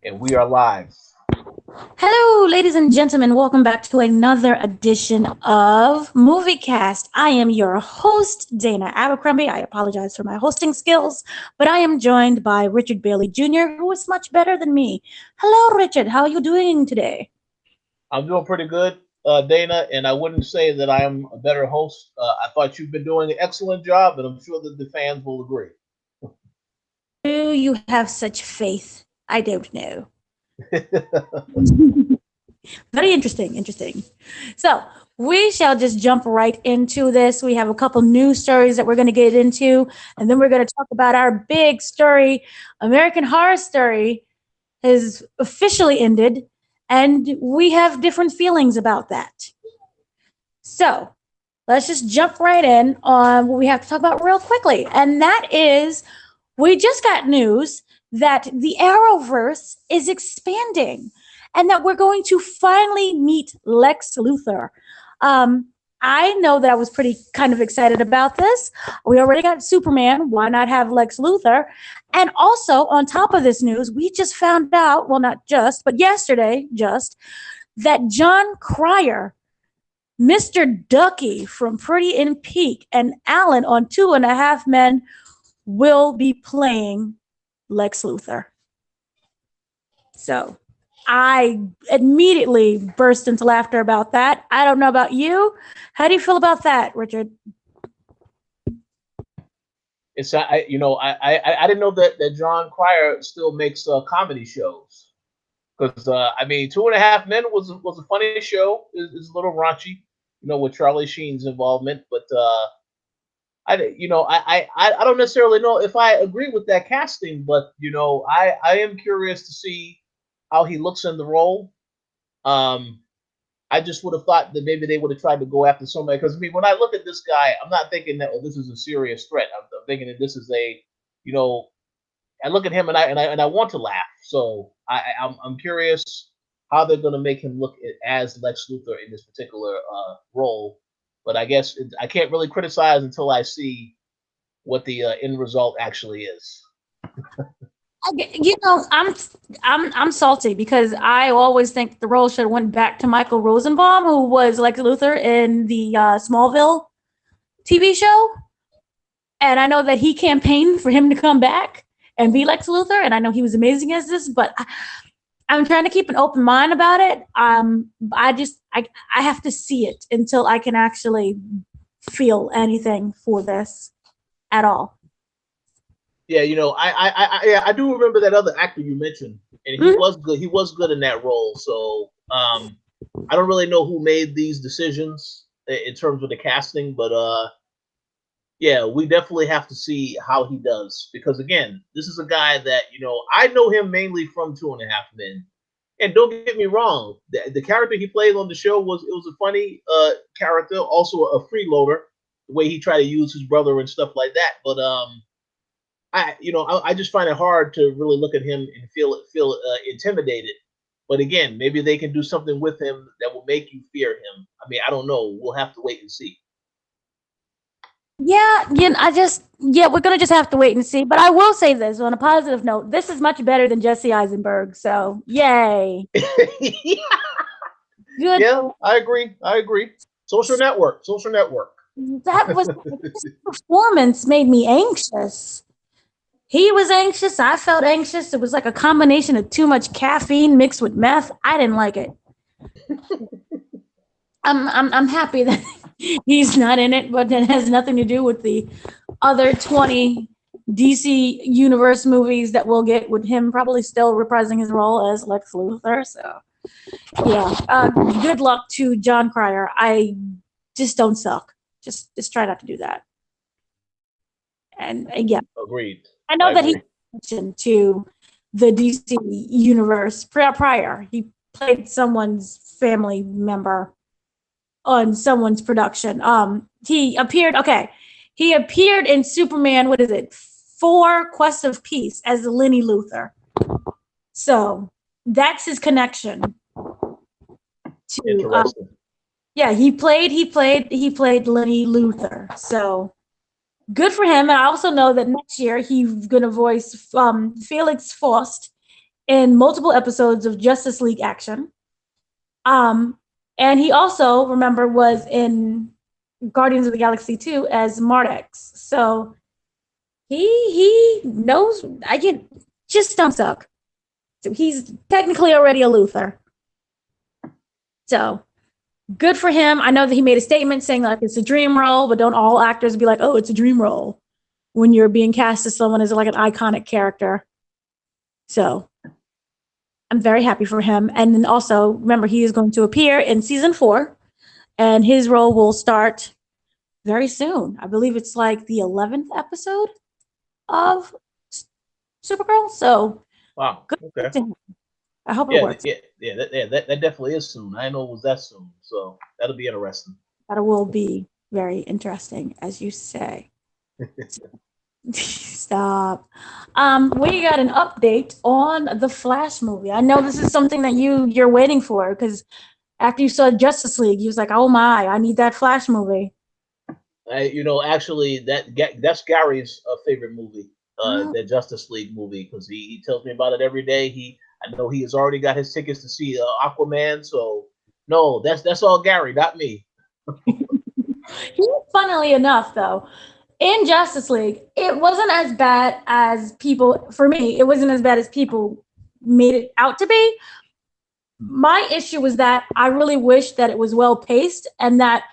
And we are live. Hello, ladies and gentlemen. Welcome back to another edition of MovieCast. I am your host, Dana Abercrombie. I apologize for my hosting skills, but I am joined by Richard Bailey Jr., who is much better than me. Hello, Richard. How are you doing today? I'm doing pretty good, Dana, and I wouldn't say that I am a better host. I thought you've been doing an excellent job, and I'm sure that the fans will agree. Do you have such faith? I don't know. Very interesting, interesting. So we shall just jump right into this. We have a couple news stories that we're going to get into, and then we're going to talk about our big story. American Horror Story has officially ended, and we have different feelings about that. So let's just jump right in on what we have to talk about real quickly, and that is we just got news that the Arrowverse is expanding and that we're going to finally meet Lex Luthor. I know that I was pretty kind of excited about this. We already got Superman. Why not have Lex Luthor? And also, on top of this news, we just found out, well, not just, but yesterday, just, that John Cryer, Mr. Ducky from Pretty in Pink, and Alan on Two and a Half Men will be playing Lex Luthor. So I immediately burst into laughter about that. I don't know about you. How do you feel about that, Richard? It's I didn't know that John Cryer still makes comedy shows because I mean Two and a Half Men was a funny show. It's a little raunchy, with Charlie Sheen's involvement, but I don't necessarily know if I agree with that casting, but I am curious to see how he looks in the role. Um, I just would have thought that maybe they would have tried to go after somebody because I mean, when I look at this guy, I'm not thinking that this is a serious threat. I'm thinking that this is you know, I look at him and I want to laugh. So I'm curious how they're going to make him look as Lex Luthor in this particular role. But I guess I can't really criticize until I see what the end result actually is. I'm salty because I always think the role should have went back to Michael Rosenbaum, who was Lex Luthor in the Smallville TV show. And I know that he campaigned for him to come back and be Lex Luthor, and I know he was amazing as this, but I'm trying to keep an open mind about it. I have to see it until I can actually feel anything for this at all. Yeah, I do remember that other actor you mentioned, and he was good. He was good in that role. So I don't really know who made these decisions in terms of the casting, but yeah, we definitely have to see how he does because again, this is a guy that I know him mainly from Two and a Half Men, and don't get me wrong, the character he played on the show was a funny character, also a freeloader, the way he tried to use his brother and stuff like that. But I just find it hard to really look at him and feel intimidated. But again, maybe they can do something with him that will make you fear him. I mean, I don't know. We'll have to wait and see. We're gonna just have to wait and see. But I will say this on a positive note: this is much better than Jesse Eisenberg. So, yay! Good. Yeah, I agree. I agree. Social Network. Social Network. That was his performance made me anxious. He was anxious. I felt anxious. It was like a combination of too much caffeine mixed with meth. I didn't like it. I'm happy that he's not in it, but it has nothing to do with the other 20 DC Universe movies that we'll get with him probably still reprising his role as Lex Luthor. So, yeah, good luck to John Cryer. I just don't suck. Just try not to do that. And yeah, agreed. I know that he mentioned to the DC Universe prior. He played someone's family member on someone's production. He appeared. Okay, he appeared in Superman. What is it? 4 Quest of Peace as Lenny Luthor. So that's his connection to. Yeah, he played Lenny Luthor. So good for him. And I also know that next year he's gonna voice Felix Faust in multiple episodes of Justice League Action. And he also, remember, was in Guardians of the Galaxy 2 as Mardex. So he knows. I get just don't suck. So he's technically already a Luthor. So good for him. I know that he made a statement saying like it's a dream role, but don't all actors be like, oh, it's a dream role when you're being cast as someone as like an iconic character. So I'm very happy for him. And then also remember, he is going to appear in season 4, and his role will start very soon. I believe it's like the 11th episode of Supergirl. So wow, good okay. to him. I hope it works. That definitely is soon. I didn't know it was that soon, so that'll be interesting. That will be very interesting, as you say. Stop. We got an update on the Flash movie. I know this is something that you're waiting for, because after you saw Justice League, you was like, oh my, I need that Flash movie. Actually, that's Gary's favorite movie, the Justice League movie, because he tells me about it every day. I know he has already got his tickets to see Aquaman. So no, that's all Gary, not me. Funnily enough, though, in Justice League, it wasn't as bad as people. For me, it wasn't as bad as people made it out to be. My issue was that I really wish that it was well paced and that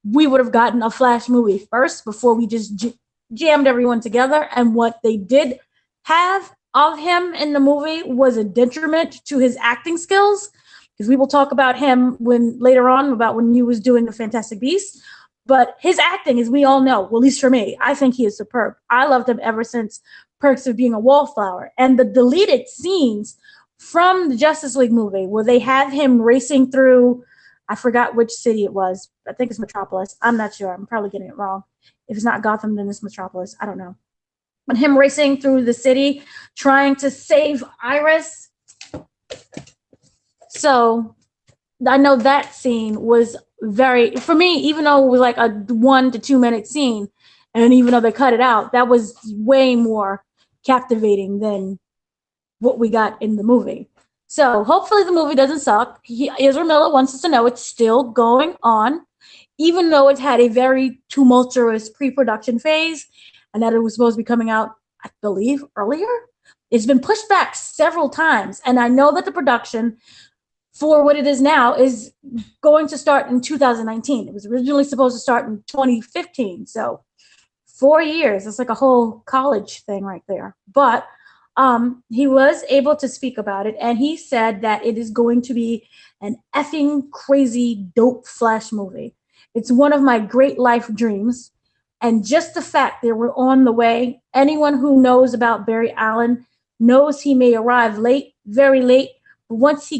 we would have gotten a Flash movie first before we just jammed everyone together. And what they did have of him in the movie was a detriment to his acting skills, because we will talk about him later on about when he was doing the Fantastic Beasts. But his acting, as we all know, well, at least for me, I think he is superb. I loved him ever since Perks of Being a Wallflower. And the deleted scenes from the Justice League movie where they have him racing through, I forgot which city it was. I think it's Metropolis. I'm not sure. I'm probably getting it wrong. If it's not Gotham, then it's Metropolis. I don't know. But him racing through the city, trying to save Iris. So I know that scene was very, for me, even though it was like a 1 to 2 minute scene, and even though they cut it out, that was way more captivating than what we got in the movie. So hopefully the movie doesn't suck. Ezra Miller wants us to know it's still going on, even though it's had a very tumultuous pre-production phase, and that it was supposed to be coming out, I believe, earlier. It's been pushed back several times, and I know that the production for what it is now is going to start in 2019. It was originally supposed to start in 2015. So 4 years. It's like a whole college thing right there. But he was able to speak about it, and he said that it is going to be an effing crazy dope Flash movie. It's one of my great life dreams. And just the fact that we're on the way, anyone who knows about Barry Allen knows he may arrive late, very late, but once he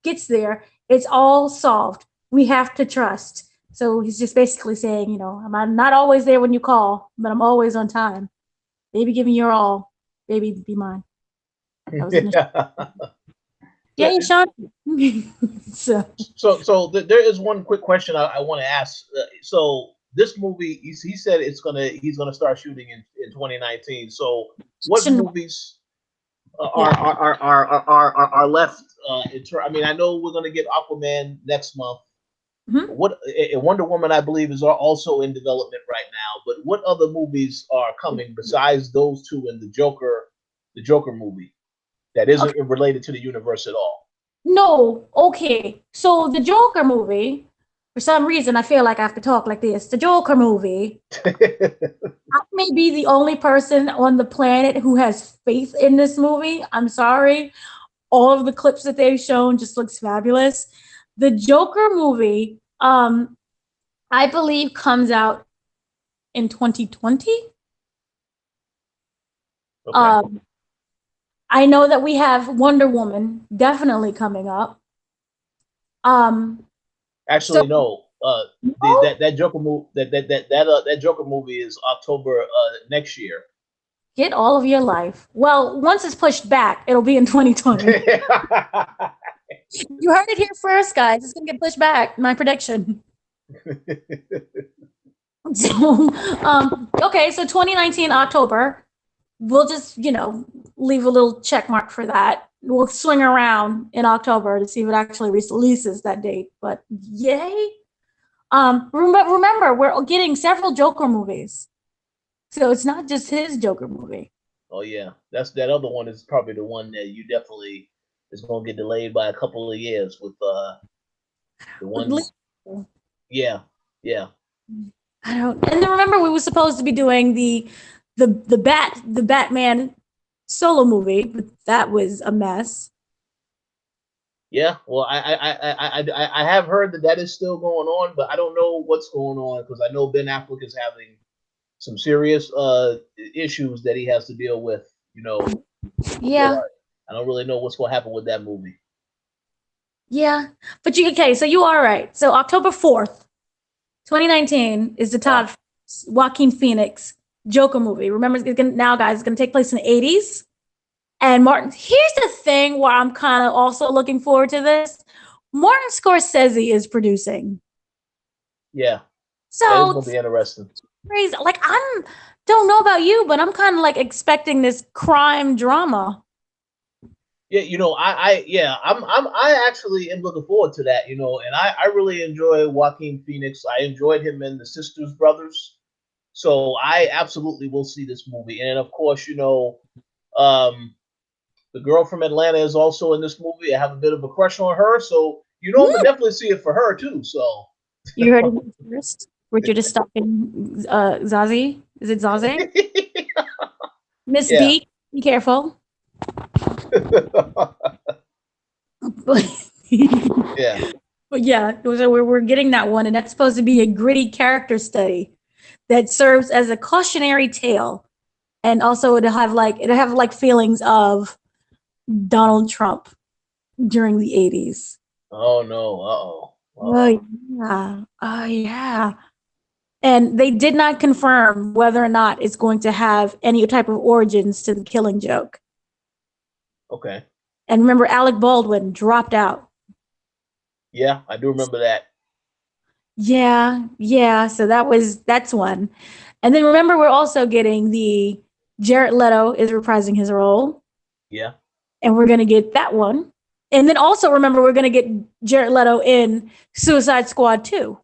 gets there, it's all solved. We have to trust. So he's just basically saying, I'm not always there when you call, but I'm always on time. Baby, give me your all. Baby, be mine. Yeah, Sean. So there is one quick question I want to ask. So this movie, he said he's gonna start shooting in 2019. So what movies are left? I mean, I know we're gonna get Aquaman next month. Mm-hmm. Wonder Woman, I believe, is also in development right now. But what other movies are coming besides those two and the Joker movie that isn't related to the universe at all? No. Okay. So the Joker movie, for some reason, I feel like I have to talk like this. The Joker movie, I may be the only person on the planet who has faith in this movie. I'm sorry. All of the clips that they've shown just looks fabulous. The Joker movie, I believe, comes out in 2020. Okay. I know that we have Wonder Woman definitely coming up. Actually, no. That Joker movie that Joker movie is October next year. Get all of your life. Well, once it's pushed back, it'll be in 2020. You heard it here first, guys. It's gonna get pushed back. My prediction. So, okay, so 2019 October. We'll just, leave a little check mark for that. we'll swing around in October to see if it actually releases that date. But yay! Remember, we're getting several Joker movies, so it's not just his Joker movie. Oh yeah, that other one is probably the one that you definitely is going to get delayed by a couple of years with the ones. Yeah. I don't. And then remember, we were supposed to be doing the Batman solo movie, but that was a mess. Yeah, well, I have heard that is still going on, but I don't know what's going on because I know Ben Affleck is having some serious issues that he has to deal with. Yeah. I don't really know what's going to happen with that movie. Yeah, but so you are right. So October 4th, 2019 is the Todd Joaquin Phoenix Joker movie. Remember, guys, it's going to take place in the 80s. And Martin, here's the thing where I'm kind of also looking forward to this. Martin Scorsese is producing. Yeah. So it's going to be interesting. Crazy. Like, don't know about you, but I'm kind of like expecting this crime drama. Yeah, I actually am looking forward to that, and I really enjoy Joaquin Phoenix. I enjoyed him in The Sisters Brothers. So I absolutely will see this movie. And of course, the girl from Atlanta is also in this movie. I have a bit of a crush on her, so I'm gonna definitely see it for her too. So you heard it first. Richard is stalking Zazie. Is it Zazie? Miss B, be careful. Yeah. But yeah, we're getting that one, and that's supposed to be a gritty character study that serves as a cautionary tale, and also it'll have like feelings of Donald Trump during the 80s. Oh no! Uh-oh. Oh yeah. And they did not confirm whether or not it's going to have any type of origins to the Killing Joke. Okay. And remember, Alec Baldwin dropped out. Yeah, I do remember that. Yeah. So that's one. And then remember, we're also getting the Jared Leto is reprising his role. Yeah. And we're going to get that one. And then also remember, we're going to get Jared Leto in Suicide Squad 2.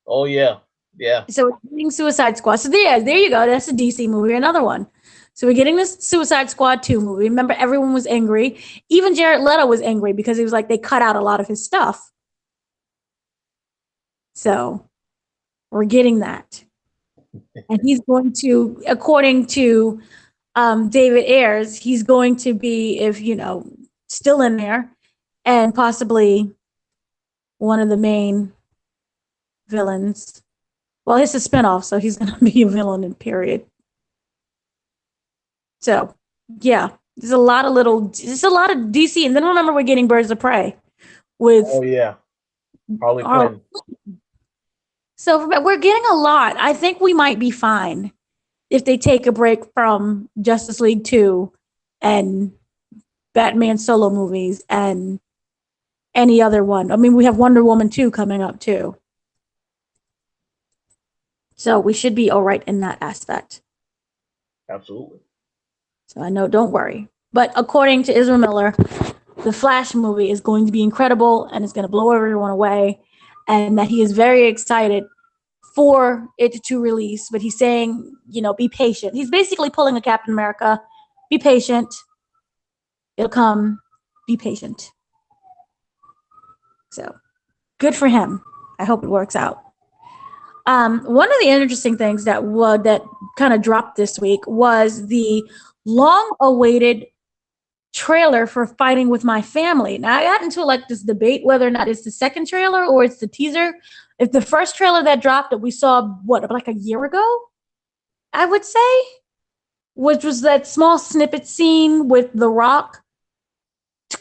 Oh, yeah. Yeah. So we're getting Suicide Squad. So there you go. That's a DC movie, another one. So we're getting this Suicide Squad 2 movie. Remember, everyone was angry. Even Jared Leto was angry because he was like, they cut out a lot of his stuff. So we're getting that. And he's going to, according to David Ayers, he's going to be, still in there and possibly one of the main villains. Well, it's a spinoff, so he's going to be a villain in period. So, yeah, there's a lot of DC. And then remember, we're getting Birds of Prey with. Oh, yeah. Harley Quinn. So we're getting a lot. I think we might be fine if they take a break from Justice League 2 and Batman solo movies and any other one. I mean, we have Wonder Woman 2 coming up too. So we should be all right in that aspect. Absolutely. So I know, don't worry. But according to Ezra Miller, the Flash movie is going to be incredible and it's going to blow everyone away. And that he is very excited for it to release. But he's saying, be patient. He's basically pulling a Captain America. Be patient. It'll come. Be patient. So good for him. I hope it works out. One of the interesting things that kind of dropped this week was the long-awaited trailer for Fighting with My Family. Now, I got into this debate whether or not it's the second trailer or it's the teaser. If the first trailer that dropped that we saw, like a year ago, I would say, which was that small snippet scene with The Rock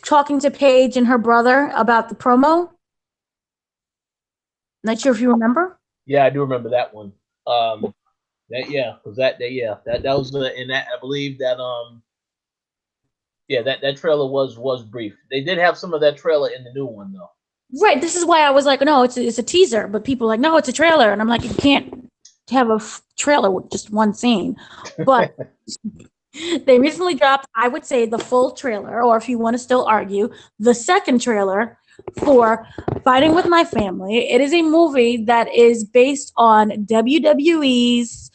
talking to Paige and her brother about the promo. Not sure if you remember. Yeah, I do remember that one. That was in that, I believe that that trailer was brief. They did have some of that trailer in the new one though. Right. This is why I was like, no, it's a teaser, but people are like, no, it's a trailer, and I'm like, you can't have a trailer with just one scene. But They recently dropped, I would say, the full trailer, or if you want to still argue, the second trailer for Fighting with My Family. It is a movie that is based on WWE's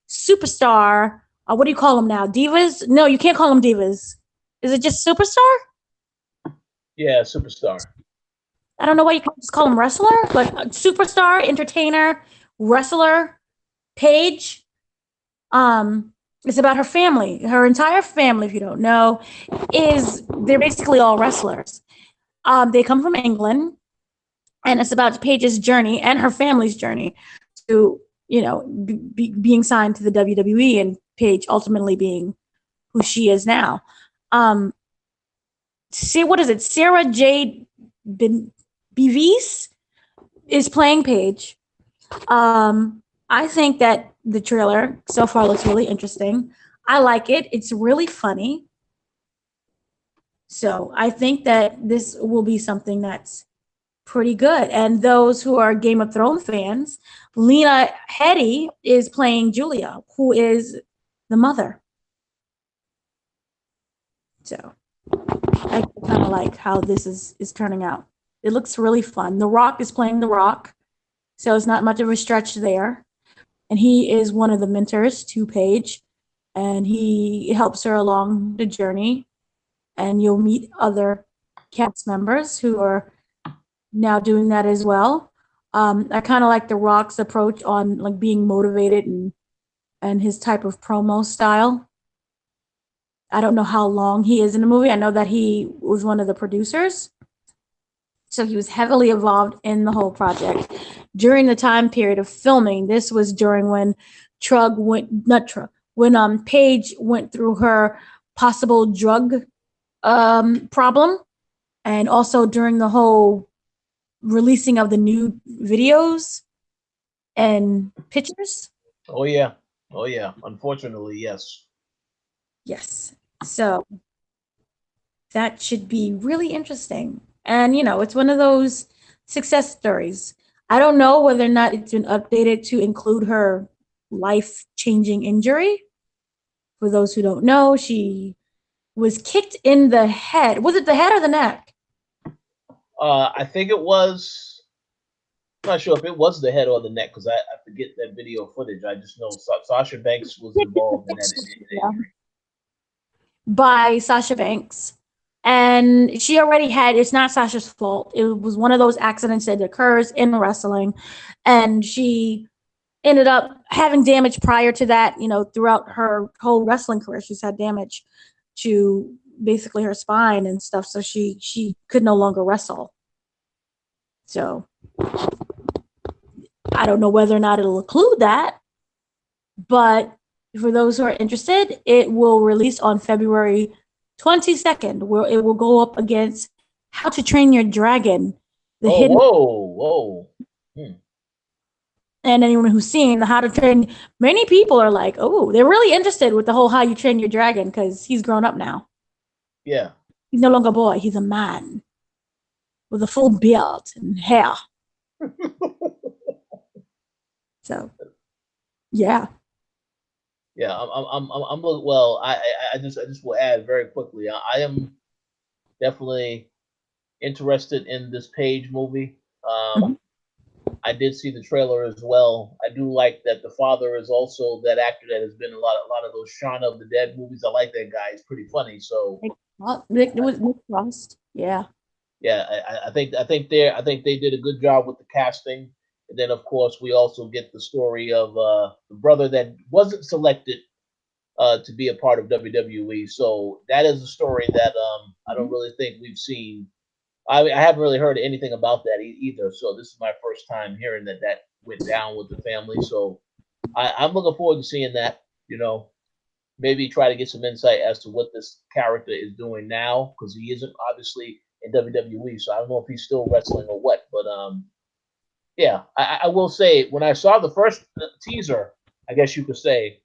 superstar. What do you call them now? Divas? No, you can't call them divas. Is it just superstar? Yeah, superstar. I don't know why you can't just call them wrestler, but superstar, entertainer, wrestler, Paige. It's about her family. Her entire family, if you don't know, they're basically all wrestlers. They come from England, and it's about Paige's journey and her family's journey to, being signed to the WWE, and Paige ultimately being who she is now. See, what is it? Sarah Jade Bevis is playing Paige. I think that the trailer so far looks really interesting. I like it. It's really funny. So I think that this will be something that's pretty good. And those who are Game of Thrones fans, Lena Headey is playing Julia, who is the mother. So I kind of like how this is turning out. It looks really fun. The Rock is playing The Rock, so it's not much of a stretch there. And he is one of the mentors to Paige, and he helps her along the journey. And you'll meet other cast members who are now doing that as well. I kind of like The Rock's approach on like being motivated and his type of promo style. I don't know how long he is in the movie. I know that he was one of the producers. So he was heavily involved in the whole project. During the time period of filming, this was during when Paige went through her possible drug problem, and also during the whole releasing of the new videos and pictures. Oh yeah. Unfortunately, yes. Yes. So that should be really interesting. And, it's one of those success stories. I don't know whether or not it's been updated to include her life changing injury. For those who don't know, she was kicked in the head. Was it the head or the neck? I think it was. I'm not sure if it was the head or the neck because I forget that video footage. I just know Sasha Banks was involved in that injury. By Sasha Banks. And she already had, it's not Sasha's fault. It was one of those accidents that occurs in wrestling. And she ended up having damage prior to that, throughout her whole wrestling career. She's had damage to basically her spine and stuff. So she could no longer wrestle. So I don't know whether or not it'll include that. But for those who are interested, it will release on February 22nd, where it will go up against How to Train Your Dragon. Whoa. And anyone who's seen the How to Train, many people are like, oh, they're really interested with the whole How You Train Your Dragon because he's grown up now. Yeah. He's no longer a boy. He's a man with a full beard and hair. So, yeah. Yeah, I'm well. I just will add very quickly. I am definitely interested in this Paige movie. I did see the trailer as well. I do like that the father is also that actor that has been in a lot of those Shaun of the Dead movies. I like that guy. He's pretty funny. So Nick Frost. Yeah. Yeah, I think they did a good job with the casting. And then of course we also get the story of the brother that wasn't selected to be a part of WWE. So that is a story that I don't really think we've seen. I haven't really heard anything about that either. So this is my first time hearing that went down with the family. So I'm looking forward to seeing that. Maybe try to get some insight as to what this character is doing now, because he isn't obviously in WWE. So I don't know if he's still wrestling or what. But yeah, I will say when I saw the first teaser, I guess you could say,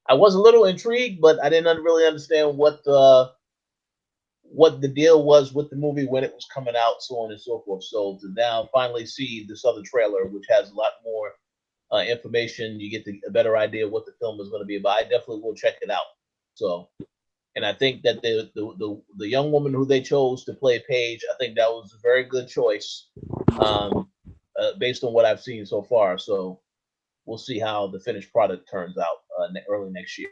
I was a little intrigued, but I didn't really understand what the deal was with the movie when it was coming out, so on and so forth. So to now finally see this other trailer, which has a lot more information, you get a better idea of what the film is going to be about. I definitely will check it out. So, and I think that the young woman who they chose to play Paige, I think that was a very good choice, based on what I've seen so far. So we'll see how the finished product turns out early next year.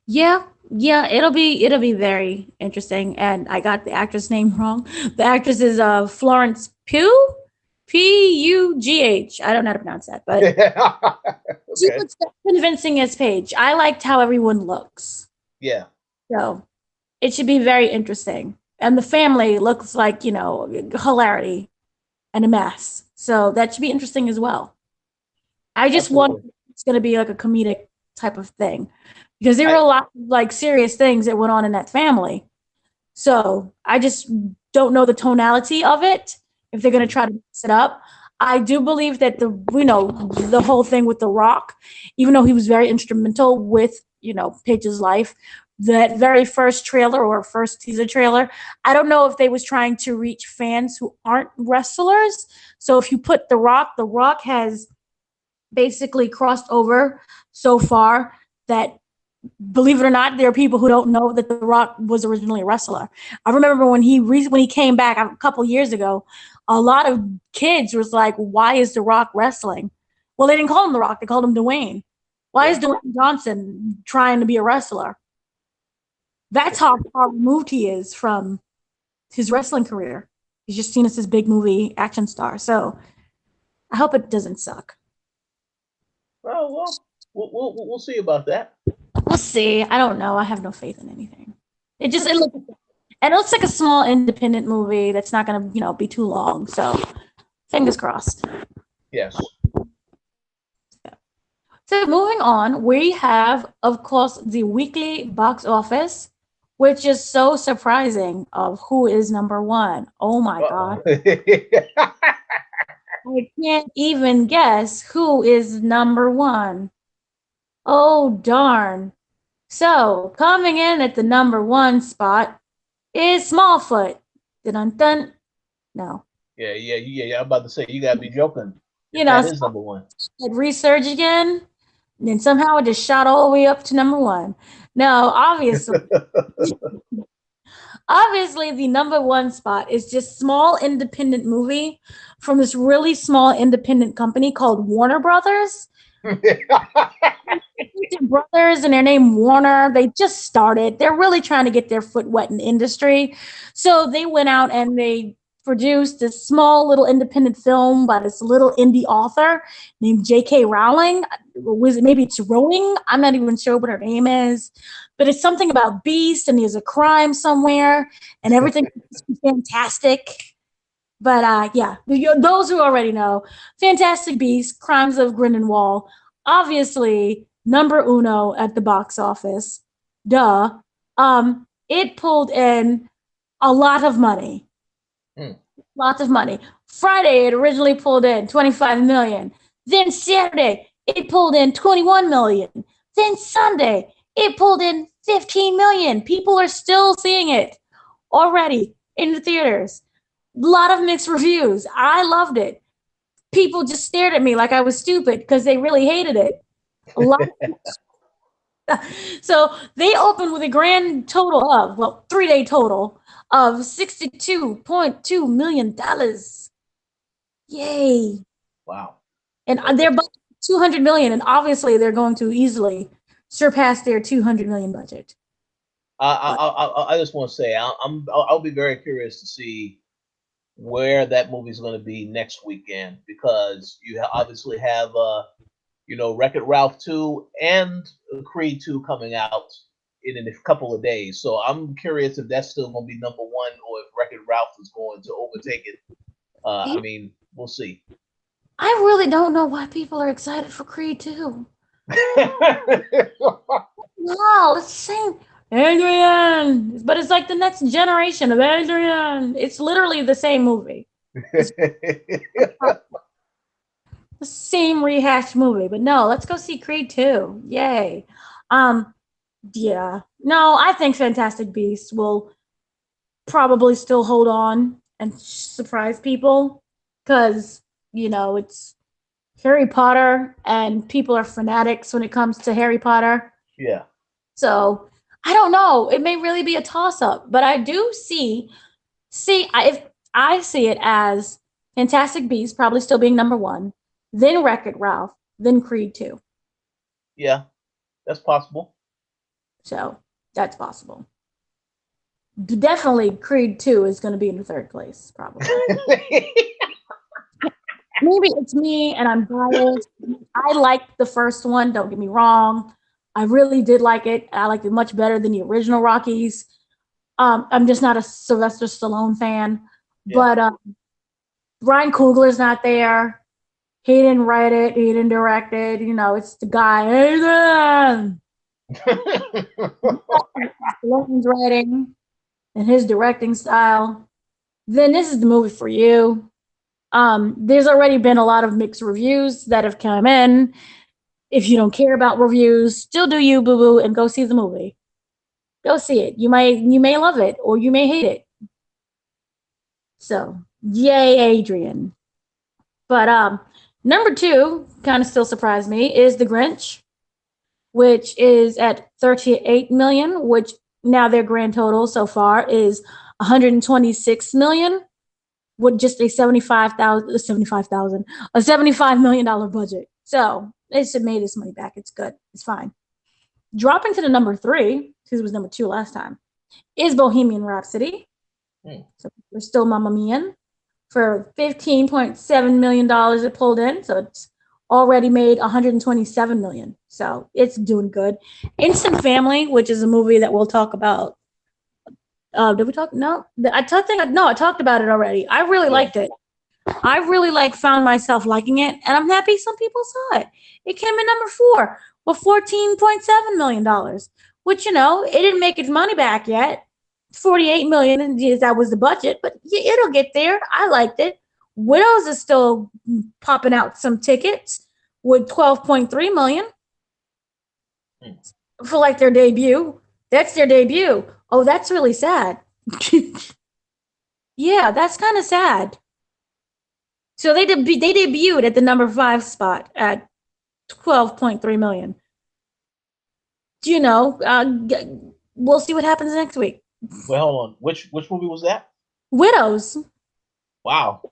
Yeah, yeah, it'll be very interesting. And I got the actress name wrong. The actress is Florence Pugh, Pugh. I don't know how to pronounce that, but she Okay. looks convincing as Paige. I liked how everyone looks, Yeah. so it should be very interesting. And the family looks like hilarity and a mess, so that should be interesting as well. I just wonder Absolutely. if it's going to be like a comedic type of thing because there were I a lot of like serious things that went on in that family. So I just don't know the tonality of it if they're going to try to mix it up. I do believe that the whole thing with The Rock, even though he was very instrumental with Paige's life, that very first trailer or first teaser trailer, I don't know if they was trying to reach fans who aren't wrestlers. So if you put The Rock has basically crossed over so far that, believe it or not, there are people who don't know that The Rock was originally a wrestler. I remember when he came back a couple years ago, a lot of kids was like, "Why is The Rock wrestling?" Well, they didn't call him The Rock; they called him Dwayne. Why is Yeah. Dwayne Johnson trying to be a wrestler? That's how far removed he is from his wrestling career. He's just seen as this big movie action star. So I hope it doesn't suck. Well, we'll see about that. We'll see. I don't know. I have no faith in anything. It looks, and it looks like a small independent movie that's not going to be too long. So fingers crossed. Yes. So moving on, we have, of course, the weekly box office, which is so surprising of who is number one. Oh my God. Uh-oh. I can't even guess who is number one. Oh, darn. So coming in at the number one spot is Smallfoot. Dun dun. No. Yeah. I'm about to say you gotta be joking You if know, that so is number one. it resurged again, and then somehow it just shot all the way up to number one. No, obviously the number one spot is just small independent movie from this really small independent company called Warner Brothers. Brothers and their name Warner. They just started. They're really trying to get their foot wet in the industry. So they went out and they produced this small little independent film by this little indie author named J.K. Rowling. Maybe it's Rowling. I'm not even sure what her name is, but it's something about beast and there's a crime somewhere and everything is fantastic. But yeah, those who already know, Fantastic Beasts, Crimes of Grindelwald, obviously number uno at the box office. Duh. It pulled in a lot of money. Hmm. Lots of money. Friday, it originally pulled in 25 million. Then Saturday, it pulled in 21 million. Then Sunday, it pulled in 15 million. People are still seeing it already in the theaters. A lot of mixed reviews. I loved it. People just stared at me like I was stupid because they really hated it. A lot. So they opened with a grand total of, well, 3-day total of $62.2 million. Yay! Wow. And Okay. they're 200 million, and obviously they're going to easily surpass their 200 million budget. I just want to say I'll be very curious to see where that movie's going to be next weekend because you obviously have Wreck-It Ralph 2 and Creed 2 coming out in a couple of days. So I'm curious if that's still going to be number one or if Wreck-It Ralph is going to overtake it. I mean, we'll see. I really don't know why people are excited for Creed 2. No, it's the same. Adrian, but it's like the next generation of Adrian. It's literally the same movie. It's the same rehashed movie. But no, let's go see Creed 2. Yay. Um, yeah. No, I think Fantastic Beasts will probably still hold on and surprise people because, it's Harry Potter and people are fanatics when it comes to Harry Potter. Yeah. So I don't know. It may really be a toss up, but I do if I see it as Fantastic Beasts probably still being number one, then Wreck-It Ralph, then Creed 2. Yeah, that's possible. So that's possible. Definitely Creed 2 is going to be in the third place, probably. Maybe it's me and I'm biased. I liked the first one, don't get me wrong. I really did like it. I liked it much better than the original Rockies. I'm just not a Sylvester Stallone fan. Yeah. But Ryan Coogler's not there. He didn't write it. He didn't direct it. You know, it's the guy. Adrian! Stallone's writing and his directing style. Then this is the movie for you. There's already been a lot of mixed reviews that have come in. If you don't care about reviews, still do you, boo boo, and go see the movie. Go see it. You may love it or you may hate it. So, yay, Adrian. But number 2, kind of still surprised me, is The Grinch, which is at 38 million, which now their grand total so far is 126 million with just a $75 million budget. So they should made this money back. It's good. It's fine. Dropping to the number 3, because it was number 2 last time, is Bohemian Rhapsody. So we're still Mamma Mia for $15.7 million it pulled in. So it's already made 127 million. So it's doing good. Instant Family, which is a movie that we'll talk about. Did we talk? No, I talked about it already. I really liked it. I really found myself liking it, and I'm happy some people saw it. It came in number 4 with $14.7 million, which, you know, it didn't make its money back yet. 48 million, and that was the budget, but it'll get there. I liked it. Widows is still popping out some tickets with 12.3 million for like their debut. That's their debut. Oh, that's really sad. Yeah, that's kind of sad. So they debuted at the number 5 spot at 12.3 million. You know, we'll see what happens next week. Well, hold on. Which movie was that? Widows. Wow.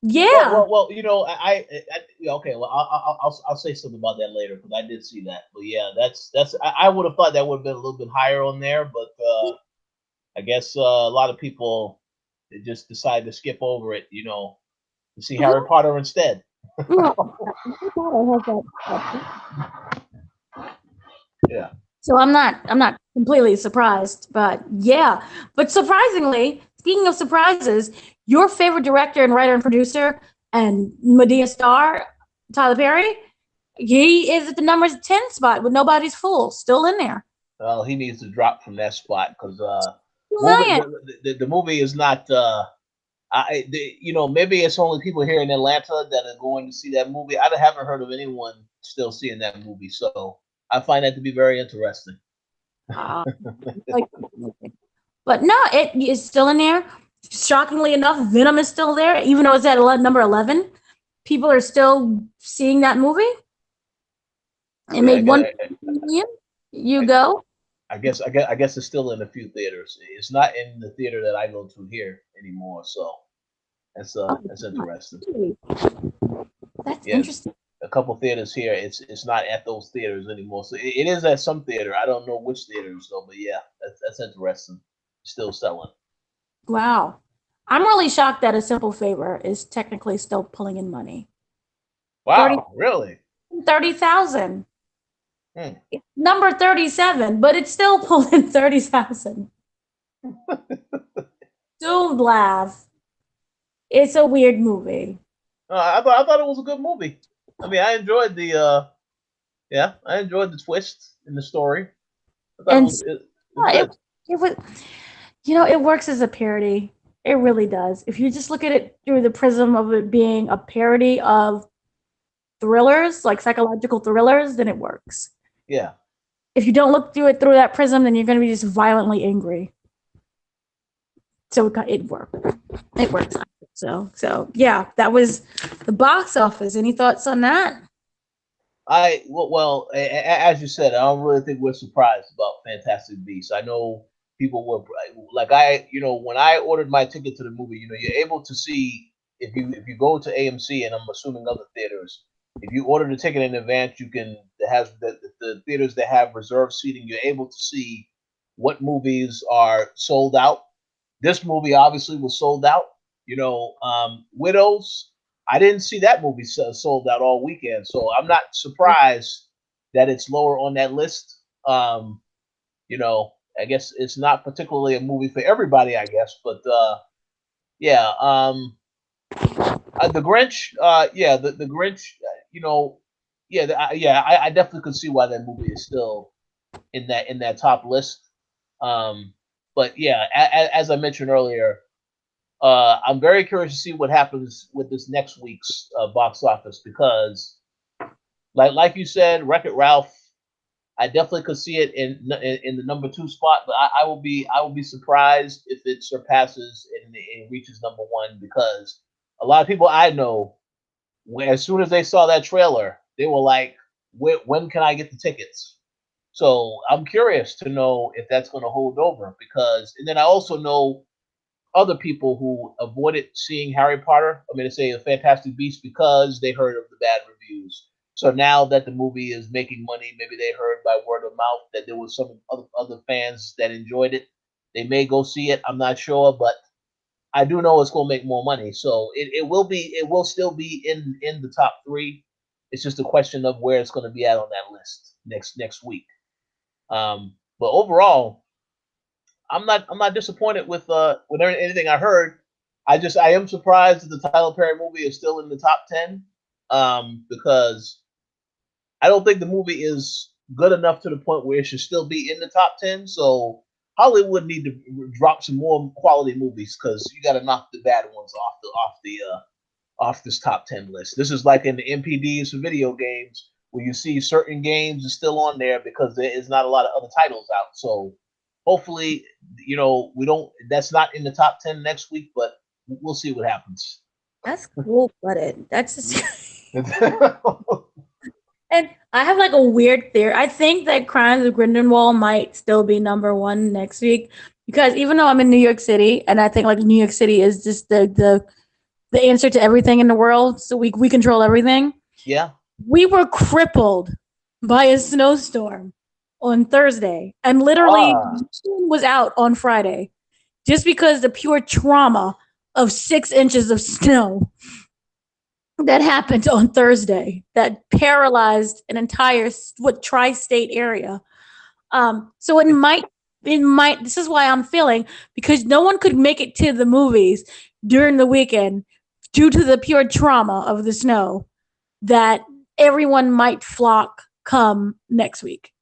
Yeah. Well, you know, okay. Well, I'll say something about that later because I did see that. But yeah, that's I would have thought that would have been a little bit higher on there, but I guess a lot of people just decide to skip over it, you know, to see Harry Potter instead. Yeah. So I'm not completely surprised, but yeah. But surprisingly, speaking of surprises, your favorite director and writer and producer and Medea star, Tyler Perry, he is at the number 10 spot with Nobody's Fool, still in there. Well, he needs to drop from that spot because Million. the movie is not. You know, maybe it's only people here in Atlanta that are going to see that movie. I haven't heard of anyone still seeing that movie, so I find that to be very interesting. But no, it is still in there. Shockingly enough, Venom is still there, even though it's at number 11. People are still seeing that movie. It made 1 million. Go. I guess it's still in a few theaters. It's not in the theater that I go to here anymore, so that's interesting. That's interesting. A couple theaters here, it's not at those theaters anymore. So it is at some theater. I don't know which theaters though, but yeah, that's interesting. Still selling. Wow. I'm really shocked that A Simple Favor is technically still pulling in money. Wow, really? 30,000. Number 37, but it's still pulling 30,000. Don't laugh. It's a weird movie. I thought it was a good movie. I mean, I enjoyed the twist in the story. It was, you know, it works as a parody. It really does. If you just look at it through the prism of it being a parody of thrillers, like psychological thrillers, then it works. Yeah. If you don't look through it through that prism, then you're going to be just violently angry. So it worked. It works. So yeah, that was the box office. Any thoughts on that? As you said, I don't really think we're surprised about Fantastic Beasts. I know people were like when I ordered my ticket to the movie, you're able to see if you go to AMC and I'm assuming other theaters, if you order the ticket in advance, you can it has the theaters that have reserved seating. You're able to see what movies are sold out. This movie obviously was sold out. Widows. I didn't see that movie sold out all weekend, so I'm not surprised that it's lower on that list. I guess it's not particularly a movie for everybody, I guess, but yeah. The Grinch, the Grinch, I definitely could see why that movie is still in that top list. Um, but yeah, as I mentioned earlier, I'm very curious to see what happens with this next week's box office because, like you said, Wreck-It Ralph. I definitely could see it in the number two spot, but I will be surprised if it surpasses and reaches number one because a lot of people I know, as soon as they saw that trailer, they were like, "When can I get the tickets?" So I'm curious to know if that's going to hold over because, and then I also know other people who avoided seeing Harry Potter. I mean, to say the Fantastic Beasts because they heard of the bad reviews. So now that the movie is making money, maybe they heard by word of mouth that there was some other fans that enjoyed it. They may go see it. I'm not sure, but I do know it's going to make more money. So it will still be in the top three. It's just a question of where it's going to be at on that list next week. But overall, I'm not disappointed with anything I heard. I am surprised that the Tyler Perry movie is still in the top 10 because I don't think the movie is good enough to the point where it should still be in the top 10. So Hollywood need to drop some more quality movies because you got to knock the bad ones off this top 10 list. This is like in the MPDs for video games where you see certain games are still on there because there is not a lot of other titles out. So hopefully, we don't. That's not in the top 10 next week, but we'll see what happens. That's cool blooded. That's just and I have like a weird theory. I think that Crimes of Grindelwald might still be number one next week because even though I'm in New York City and I think like New York City is just the answer to everything in the world, so we control everything. Yeah. We were crippled by a snowstorm on Thursday and literally Ah. was out on Friday just because the pure trauma of 6 inches of snow that happened on Thursday that paralyzed an entire tri-state area. So it might. This is why I'm feeling because no one could make it to the movies during the weekend due to the pure trauma of the snow. That everyone might flock come next week.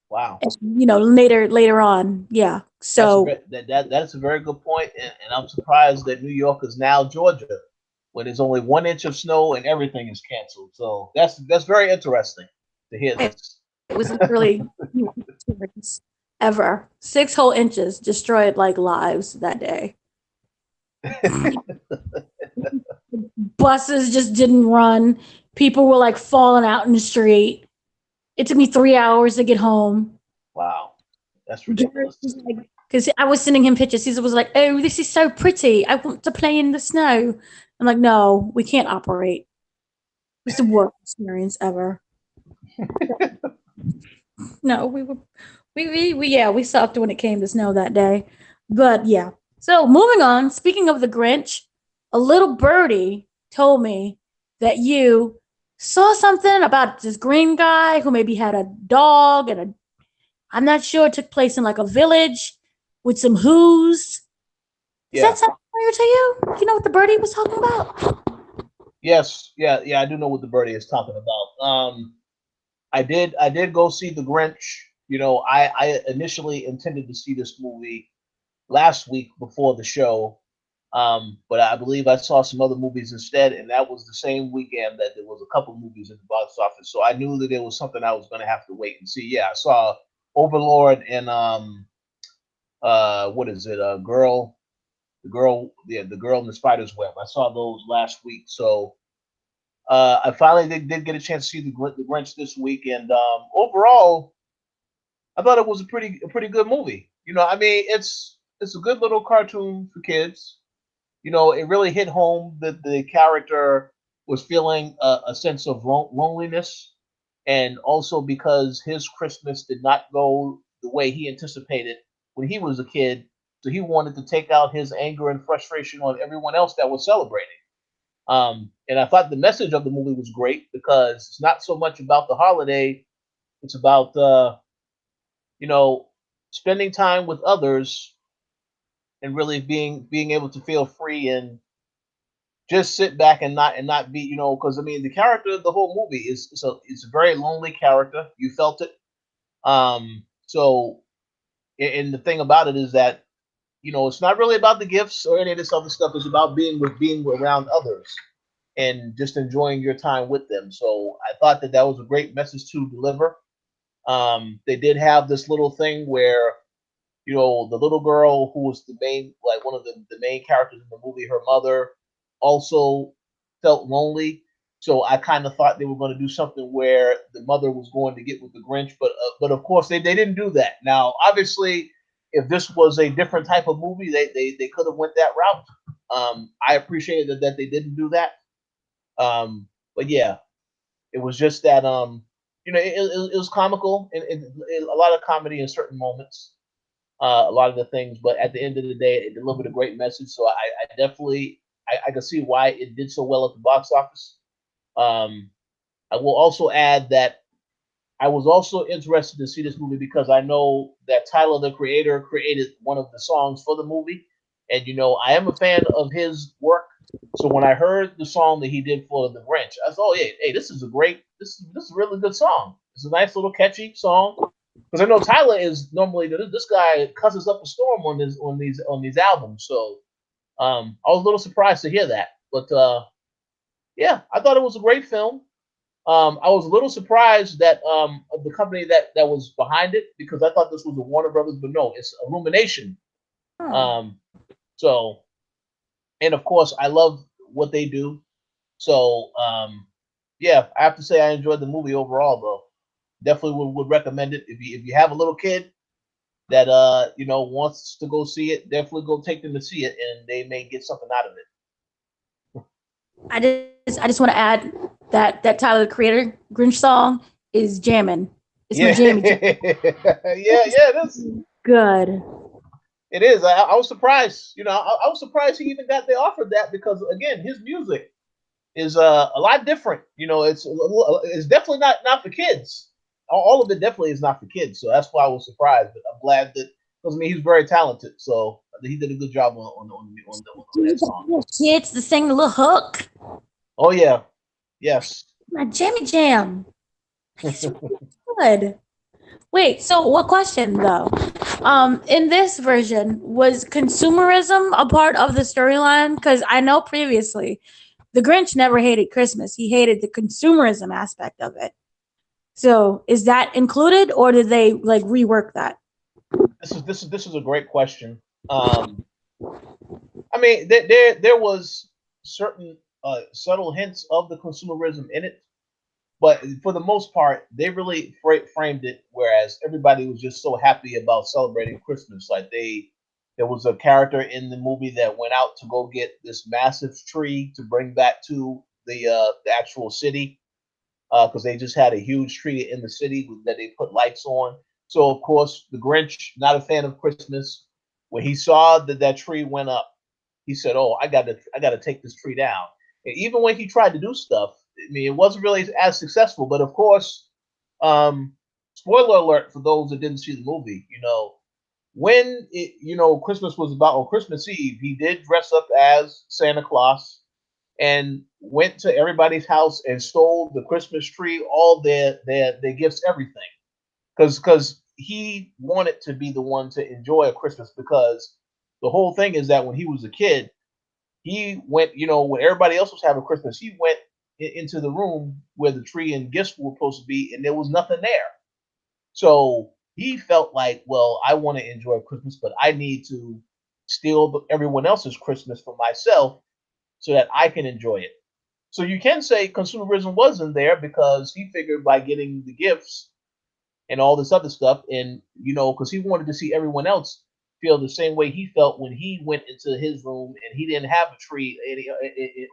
Wow. Later on, yeah. So That's a very good point, and I'm surprised that New York is now Georgia when there's only 1 inch of snow and everything is canceled. So that's very interesting to hear it this. was literally ever 6 whole inches destroyed like lives that day. Buses just didn't run. People were like falling out in the street. It took me 3 hours to get home. Wow, that's ridiculous. Because I was sending him pictures. He was like, "Oh, this is so pretty. I want to play in the snow." I'm like, "No, we can't operate. It was the worst experience ever." No, we sucked when it came to snow that day. But yeah. So moving on. Speaking of the Grinch, a little birdie told me that you saw something about this green guy who maybe had a dog and a. I'm not sure it took place in like a village with some who's. Does Yeah. that sound familiar to you? Do you know what the birdie was talking about? Yes. Yeah. Yeah. I do know what the birdie is talking about. I did go see the Grinch. I initially intended to see this movie last week before the show, but I believe I saw some other movies instead, and that was the same weekend that there was a couple movies in the box office. So I knew that there was something I was going to have to wait and see. Yeah, I saw Overlord and what is it? The girl in the spider's web. I saw those last week. So I finally did get a chance to see the Grinch this week, and overall, I thought it was a pretty good movie. I mean, it's a good little cartoon for kids. It really hit home that the character was feeling a sense of loneliness, and also because his Christmas did not go the way he anticipated when he was a kid, so he wanted to take out his anger and frustration on everyone else that was celebrating. And I thought the message of the movie was great because it's not so much about the holiday; it's about you know spending time with others and really being able to feel free and just sit back and not be because I mean the character of the whole movie is a very lonely character. You felt it. So and the thing about it is that it's not really about the gifts or any of this other stuff. It's about being around others and just enjoying your time with them. So I thought that was a great message to deliver. They did have this little thing where the little girl who was the main, like one of the main characters in the movie, her mother also felt lonely. So I kind of thought they were going to do something where the mother was going to get with the Grinch, but of course they didn't do that. Now, obviously, if this was a different type of movie, they could have went that route. I appreciated that they didn't do that. But yeah, it was just that it was comical and a lot of comedy in certain moments, a lot of the things. But at the end of the day, it delivered a great message. So I definitely I can see why it did so well at the box office. Um, I will also add that I was also interested to see this movie because I know that Tyler, the creator, created one of the songs for the movie, and I am a fan of his work. So when I heard the song that he did for the Grinch, I thought, oh yeah, hey, this is a really good song. It's a nice little catchy song. Because I know Tyler is normally this guy cusses up a storm on these albums. So I was a little surprised to hear that, but yeah, I thought it was a great film. I was a little surprised that of the company that was behind it because I thought this was a Warner Brothers, but no, it's Illumination. Oh. Um, so and of course I love what they do. So yeah, I have to say I enjoyed the movie overall though. Definitely would recommend it if you have a little kid that wants to go see it. Definitely go take them to see it, and they may get something out of it. I just want to add that Tyler the Creator Grinch song is jamming. It's my Yeah, jammy jam. yeah, it is. Good. It is. I was surprised. I was surprised he even got they offered that because again, his music is a lot different. It's definitely not for kids. All of it definitely is not for kids. So that's why I was surprised. But I'm glad that because I mean he's very talented. So he did a good job on You that got song. little kids to sing the little hook. Oh yeah, yes. My jammy jam. It's really good. Wait, so what question though? In this version, was consumerism a part of the storyline? Because I know previously the Grinch never hated Christmas. He hated the consumerism aspect of it. So is that included or did they like rework that? This is a great question. I mean, there was certain subtle hints of the consumerism in it, but for the most part, they really framed it. Whereas everybody was just so happy about celebrating Christmas, like there was a character in the movie that went out to go get this massive tree to bring back to the actual city because they just had a huge tree in the city that they put lights on. So of course, the Grinch, not a fan of Christmas, when he saw that that tree went up, he said, "Oh, I got to take this tree down." And even when he tried to do stuff, I mean, it wasn't really as successful. But of course, um, spoiler alert for those that didn't see the movie, when Christmas was about on Christmas Eve, he did dress up as Santa Claus and went to everybody's house and stole the Christmas tree, all their gifts, everything, because he wanted to be the one to enjoy a Christmas because the whole thing is that when he was a kid, he went, when everybody else was having Christmas, he went into the room where the tree and gifts were supposed to be, and there was nothing there. So he felt like, well, I want to enjoy Christmas, but I need to steal everyone else's Christmas for myself so that I can enjoy it. So you can say consumerism wasn't there because he figured by getting the gifts and all this other stuff, and because he wanted to see everyone else feel the same way he felt when he went into his room and he didn't have a tree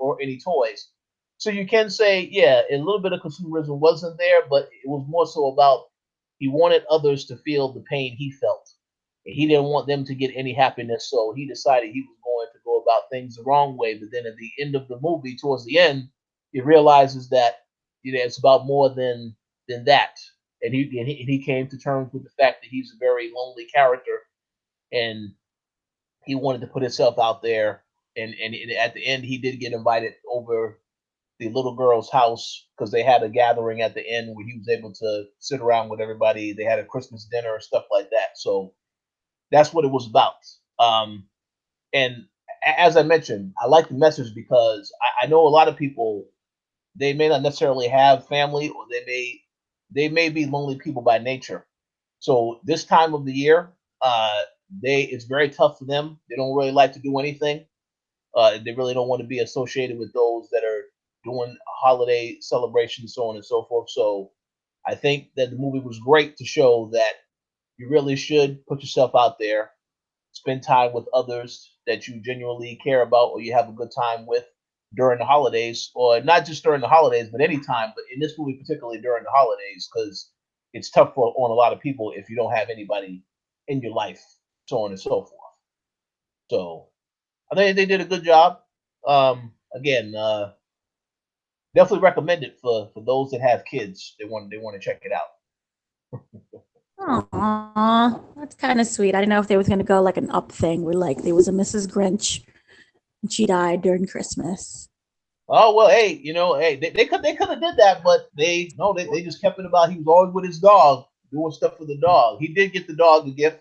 or any toys. So you can say, yeah, a little bit of consumerism wasn't there, but it was more so about he wanted others to feel the pain he felt. And he didn't want them to get any happiness, so he decided he was going to go about things the wrong way. But then at the end of the movie, towards the end, he realizes that it's about more than that. And he came to terms with the fact that he's a very lonely character, and he wanted to put himself out there. And at the end, he did get invited over the little girl's house because they had a gathering at the end where he was able to sit around with everybody. They had a Christmas dinner and stuff like that. So that's what it was about. And as I mentioned, I like the message because I know a lot of people, they may not necessarily have family, or they may be lonely people by nature. So this time of the year, it's very tough for them. They don't really like to do anything. They really don't want to be associated with those that are doing holiday celebrations, so on and so forth. So I think that the movie was great to show that you really should put yourself out there, spend time with others that you genuinely care about or you have a good time with during the holidays, or not just during the holidays, but any time. But in this movie, particularly during the holidays, because it's tough on a lot of people if you don't have anybody in your life, so on and so forth. So I think they did a good job. Again, definitely recommend it for those that have kids. They want to check it out. Aw, that's kind of sweet. I didn't know if they was gonna go like an up thing where like there was a Mrs. Grinch and she died during Christmas. Oh well, hey, hey, they could have did that, but they just kept it about he was always with his dog, doing stuff for the dog. He did get the dog a gift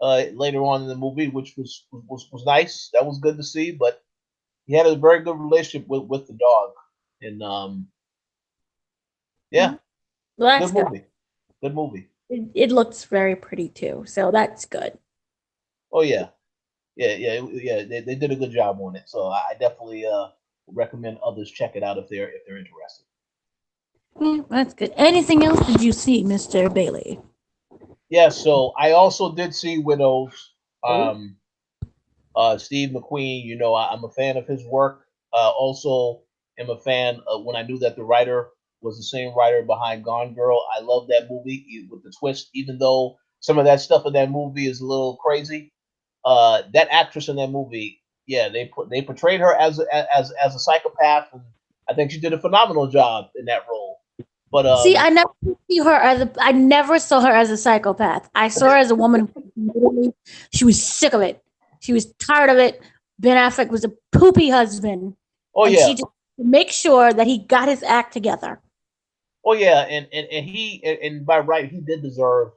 later on in the movie, which was nice. That was good to see. But he had a very good relationship with the dog, and yeah, Mm, well, that's good good. movie, good movie. It looks very pretty too, so that's good. Oh yeah, yeah. They did a good job on it, so I definitely recommend others check it out if they're interested. Yeah, that's good. Anything else did you see, Mr. Bailey? Yeah, so I also did see Widows. Oh. Um, Steve McQueen, I'm a fan of his work. Also, am a fan of when I knew that the writer was the same writer behind Gone Girl. I love that movie with the twist, even though some of that stuff in that movie is a little crazy. That actress in that movie, yeah, they portrayed her as a psychopath, and I think she did a phenomenal job in that role. But See, I never saw her as a psychopath. I saw her as a woman who literally, she was sick of it. She was tired of it. Ben Affleck was a poopy husband, oh and she yeah, just make sure that he got his act together. oh yeah, and by right he did deserve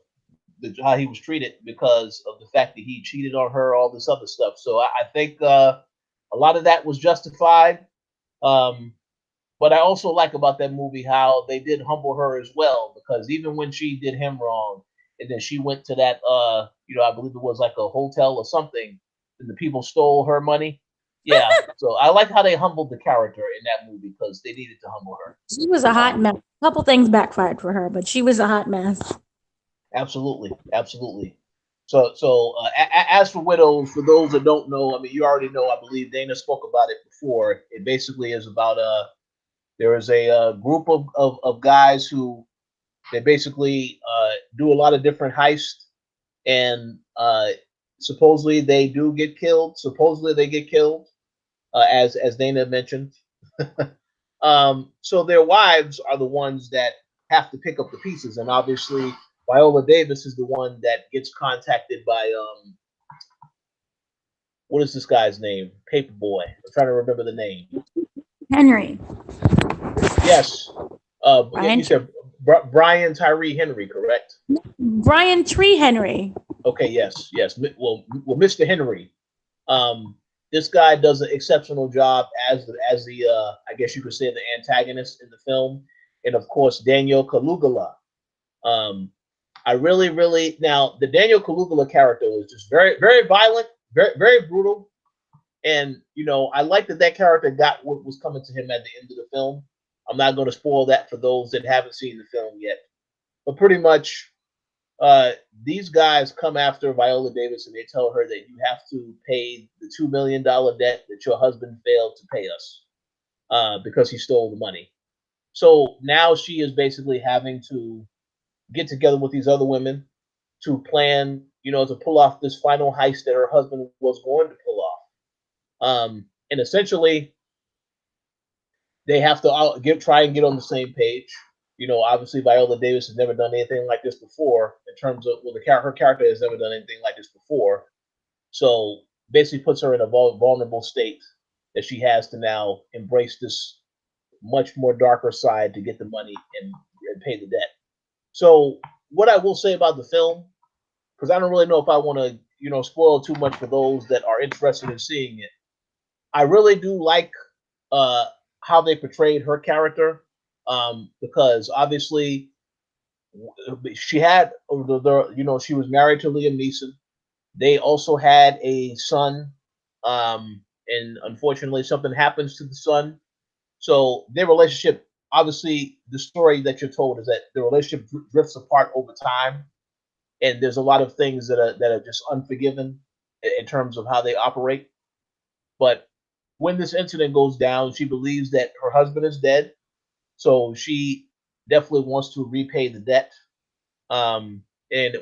how he was treated because of the fact that he cheated on her, all this other stuff. So I think a lot of that was justified. Um, but I also like about that movie how they did humble her as well, because even when she did him wrong, and then she went to that, I believe it was like a hotel or something, and the people stole her money. Yeah, so I like how they humbled the character in that movie because they needed to humble her. She was a hot Um, mess. A couple things backfired for her, but she was a hot mess. Absolutely, absolutely. So, as for widows, for those that don't know, I mean, you already know. I believe Dana spoke about it before. It basically is about there is a group of guys who they basically do a lot of different heists, and supposedly they do get killed. Supposedly they get killed, as Dana mentioned. So their wives are the ones that have to pick up the pieces, and obviously Viola Davis is the one that gets contacted by what is this guy's name? Paperboy. I'm trying to remember the name. Henry, Yes. You Brian, said Brian Tyree Henry, correct? Brian Tree Henry. Okay. Yes. Yes. Well, Mr. Henry. Um, this guy does an exceptional job as the I guess you could say the antagonist in the film, and of course Daniel Kalugala. Um, I really now the Daniel Kalugala character was just very very violent, very very brutal. And I like that that character got what was coming to him at the end of the film. I'm not going to spoil that for those that haven't seen the film yet, but pretty much, uh, these guys come after Viola Davis and they tell her that you have to pay the $2 million debt that your husband failed to pay us, because he stole the money. So now she is basically having to get together with these other women to plan, to pull off this final heist that her husband was going to pull off. And essentially, they have to try and get on the same page. Obviously, Viola Davis has never done anything like this before. In terms of, well, her character has never done anything like this before. So basically, puts her in a vulnerable state that she has to now embrace this much more darker side to get the money and pay the debt. So what I will say about the film, because I don't really know if I want to, spoil too much for those that are interested in seeing it. I really do like, uh, how they portrayed her character, because obviously she had she was married to Liam Neeson. They also had a son, and unfortunately something happens to the son. So their relationship, obviously, the story that you're told is that the relationship drifts apart over time, and there's a lot of things that are just unforgiven in terms of how they operate. But when this incident goes down, she believes that her husband is dead, so she definitely wants to repay the debt. And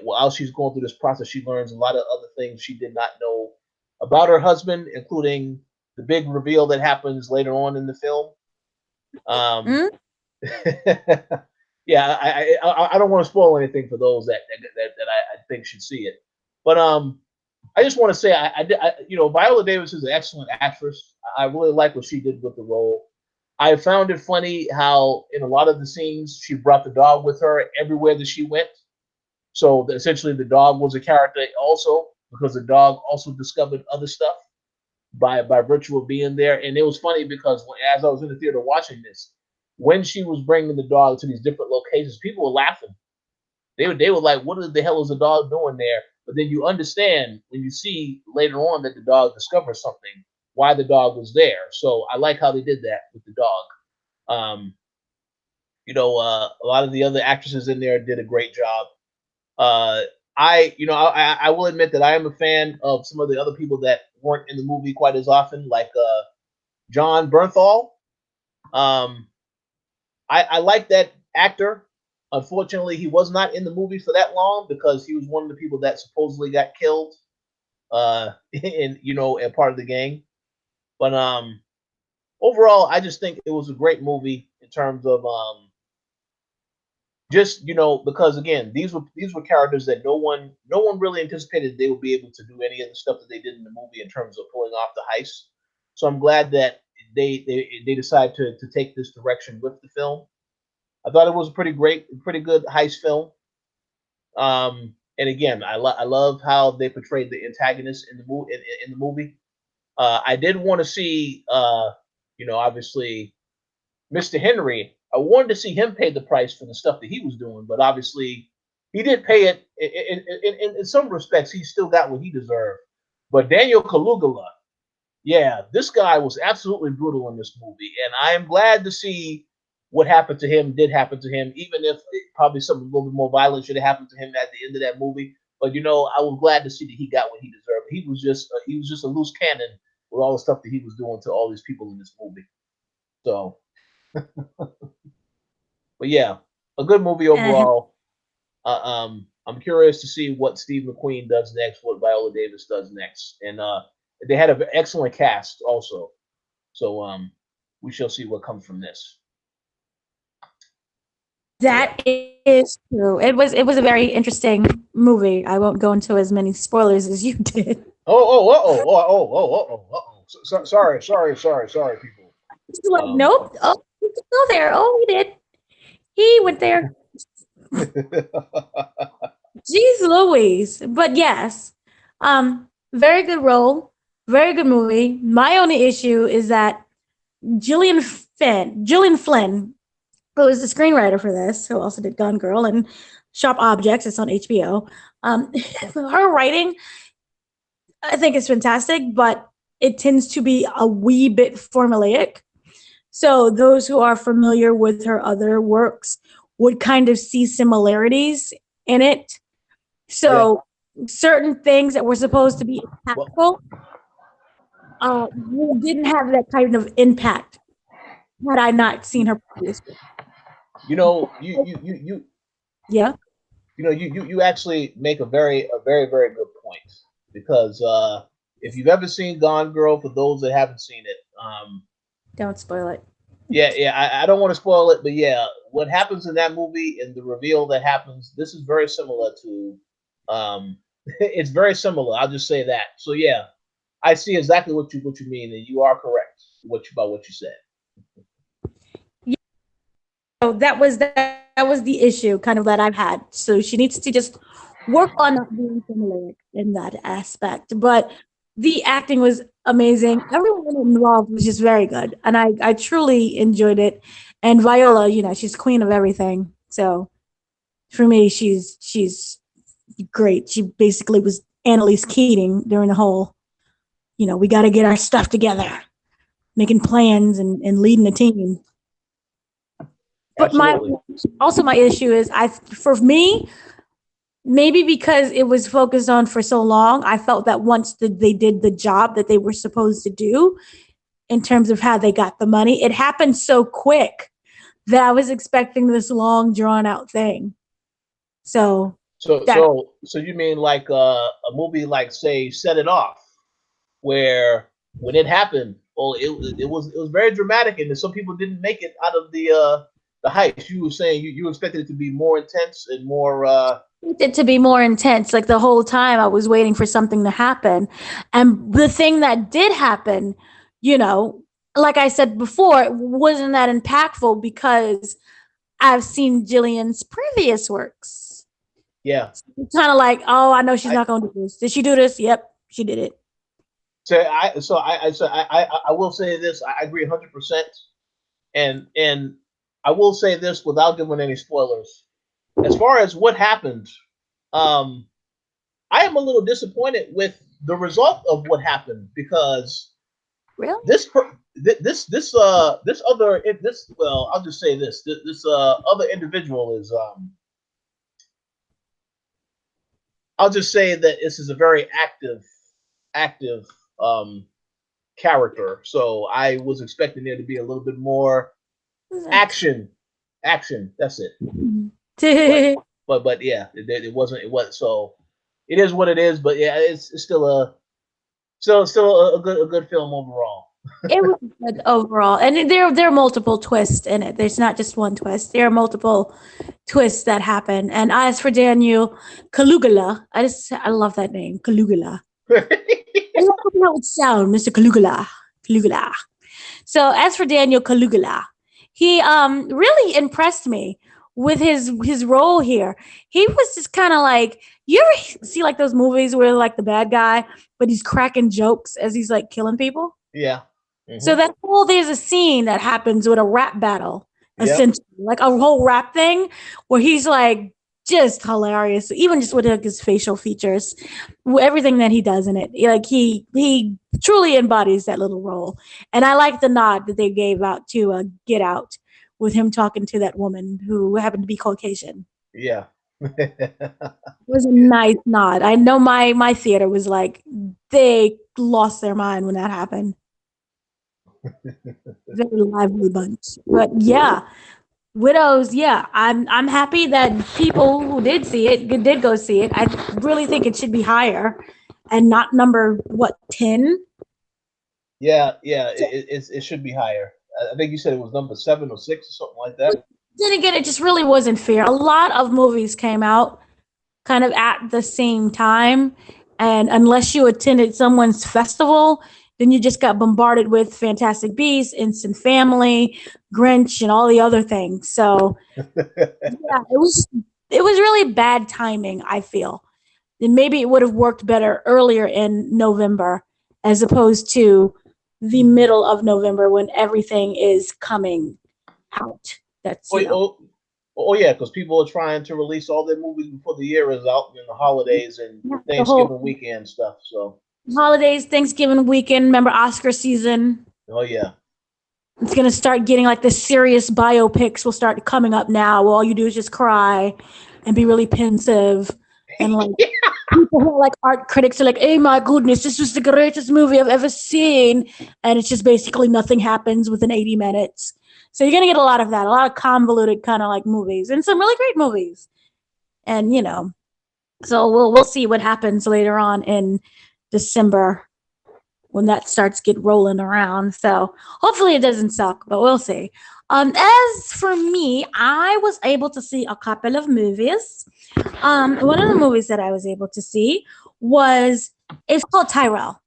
while she's going through this process, she learns a lot of other things she did not know about her husband, including the big reveal that happens later on in the film. Um, Mm? yeah, I don't want to spoil anything for those that I think should see it. But I just want to say Viola Davis is an excellent actress. I really like what she did with the role. I found it funny how in a lot of the scenes she brought the dog with her everywhere that she went. So essentially, the dog was a character also because the dog also discovered other stuff by virtue of being there. And it was funny because as I was in the theater watching this, when she was bringing the dog to these different locations, people were laughing. They were like, "What the hell is the dog doing there?" But then you understand when you see later on that the dog discovers something, why the dog was there. So I like how they did that with the dog. Um, a lot of the other actresses in there did a great job. Uh, I will admit that I am a fan of some of the other people that weren't in the movie quite as often, like John Bernthal. Um, I like that actor. Unfortunately, he was not in the movie for that long because he was one of the people that supposedly got killed, in a part of the gang. But overall, I just think it was a great movie in terms of, just because again these were characters that no one really anticipated they would be able to do any of the stuff that they did in the movie in terms of pulling off the heist. So I'm glad that they decided to take this direction with the film. I thought it was a pretty good heist film. And again, I love how they portrayed the antagonist in the movie. In the movie, I did want to see, obviously, Mr. Henry. I wanted to see him pay the price for the stuff that he was doing, but obviously, he did pay it. In some respects, he still got what he deserved. But Daniel Kalugala, yeah, this guy was absolutely brutal in this movie, and I am glad to see what happened to him did happen to him, even if probably something a little bit more violent should have happened to him at the end of that movie. But I was glad to see that he got what he deserved. He was just a loose cannon with all the stuff that he was doing to all these people in this movie. So, but yeah, a good movie Uh, overall. I'm curious to see what Steve McQueen does next, what Viola Davis does next, and they had an excellent cast also. So we shall see what comes from this. But yeah. that is true. It was a very interesting movie. I won't go into as many spoilers as you did. Sorry, people. It's like, Um, nope. Oh, he did go there. Oh, he did. He went there. Jeez Louise. But yes, very good role, very good movie. My only issue is that Gillian Flynn, who is the screenwriter for this, who also did Gone Girl and Sharp Objects, it's on HBO. Her writing, I think, is fantastic, but it tends to be a wee bit formulaic. So those who are familiar with her other works would kind of see similarities in it. Yeah. So certain things that were supposed to be Well, impactful didn't have that kind of impact had I not seen her previously. you know, you Yeah, you actually make a very good point because if you've ever seen Gone Girl, for those that haven't seen it, don't spoil it. yeah, I don't want to spoil it, but yeah, what happens in that movie and the reveal that happens, this is very similar to, it's very similar. I'll just say that. So yeah, I see exactly what you mean, and you are correct about what you said. Yeah, so that was the issue kind of that I've had. So she needs to just work on not being formulaic in that aspect. But the acting was amazing. Everyone involved was just very good, and I truly enjoyed it. And Viola, she's queen of everything. So for me, she's great. She basically was Annalise Keating during the whole, we got to get our stuff together, making plans and leading the team. But Absolutely. my issue is for me, maybe because it was focused on for so long, I felt that once they did the job that they were supposed to do in terms of how they got the money, it happened so quick that I was expecting this long drawn out thing. So So that so so you mean like a movie like say Set It Off, where when it happened, well, it was very dramatic, and some people didn't make it out of the heights. You were saying you expected it to be more intense and more. it to be more intense. Like the whole time I was waiting for something to happen. And the thing that did happen, you know, like I said before, it wasn't that impactful because I've seen Jillian's previous works. Yeah. Kind of like, oh, I know she's I not going to do this. Did she do this? Yep, she did it. I will say this. I agree 100%, and I will say this without giving any spoilers. As far as what happened, um, I am a little disappointed with the result of what happened because Really? this well, I'll just say this other individual is I'll just say that this is a very active um character. So I was expecting there to be a little bit more action. Action. That's it. But but yeah, it wasn't. It was so. It is what it is. But yeah, it's still a good film overall. It was good overall, and there are multiple twists in it. There's not just one twist. There are multiple twists that happen. And as for Daniel Kalugula, I love that name, Kalugula. I love how it sounds, Mr. Kalugula. Kalugula. So as for Daniel Kalugula, he really impressed me with his role here. He was just kind of like, you ever see like those movies where like the bad guy, but he's cracking jokes as he's like killing people. Yeah. So Hmm. that whole there's a scene that happens with a rap battle, Yep. essentially, like a whole rap thing where he's like just hilarious, even just with like his facial features, everything that he does in it. Like he truly embodies that little role, and I like the nod that they gave out to Get Out with him talking to that woman who happened to be Caucasian. Yeah. It was a nice nod. I know my theater was like they lost their mind when that happened. Very lively bunch. But yeah, Widows, yeah, I'm happy that people who did see it did go see it. I really think it should be higher and not number what 10. Yeah. It should be higher. I think you said it was number 7 or 6 or something like that. Then again, it just really wasn't fair. A lot of movies came out kind of at the same time, and unless you attended someone's festival, then you just got bombarded with Fantastic Beasts, Instant Family, Grinch, and all the other things. So yeah, it was really bad timing, I feel. And maybe it would have worked better earlier in November as opposed to the middle of November when everything is coming out. That's, Oh, oh yeah, because people are trying to release all their movies before the year is out and the holidays and the whole Thanksgiving weekend stuff. So holidays, Thanksgiving weekend, remember Oscar season. Oh yeah. It's gonna start getting like the serious biopics will start coming up now. Where all you do is just cry and be really pensive, and like people who are like art critics are like, "Oh my goodness, this was the greatest movie I've ever seen," and it's just basically nothing happens within 80 minutes. So you're gonna get a lot of that, a lot of convoluted kind of like movies, and some really great movies. And so we'll see what happens later on in December when that starts get rolling around. So hopefully it doesn't suck, but we'll see. As for me, I was able to see a couple of movies. One of the movies that I was able to see was it's called Tyrel.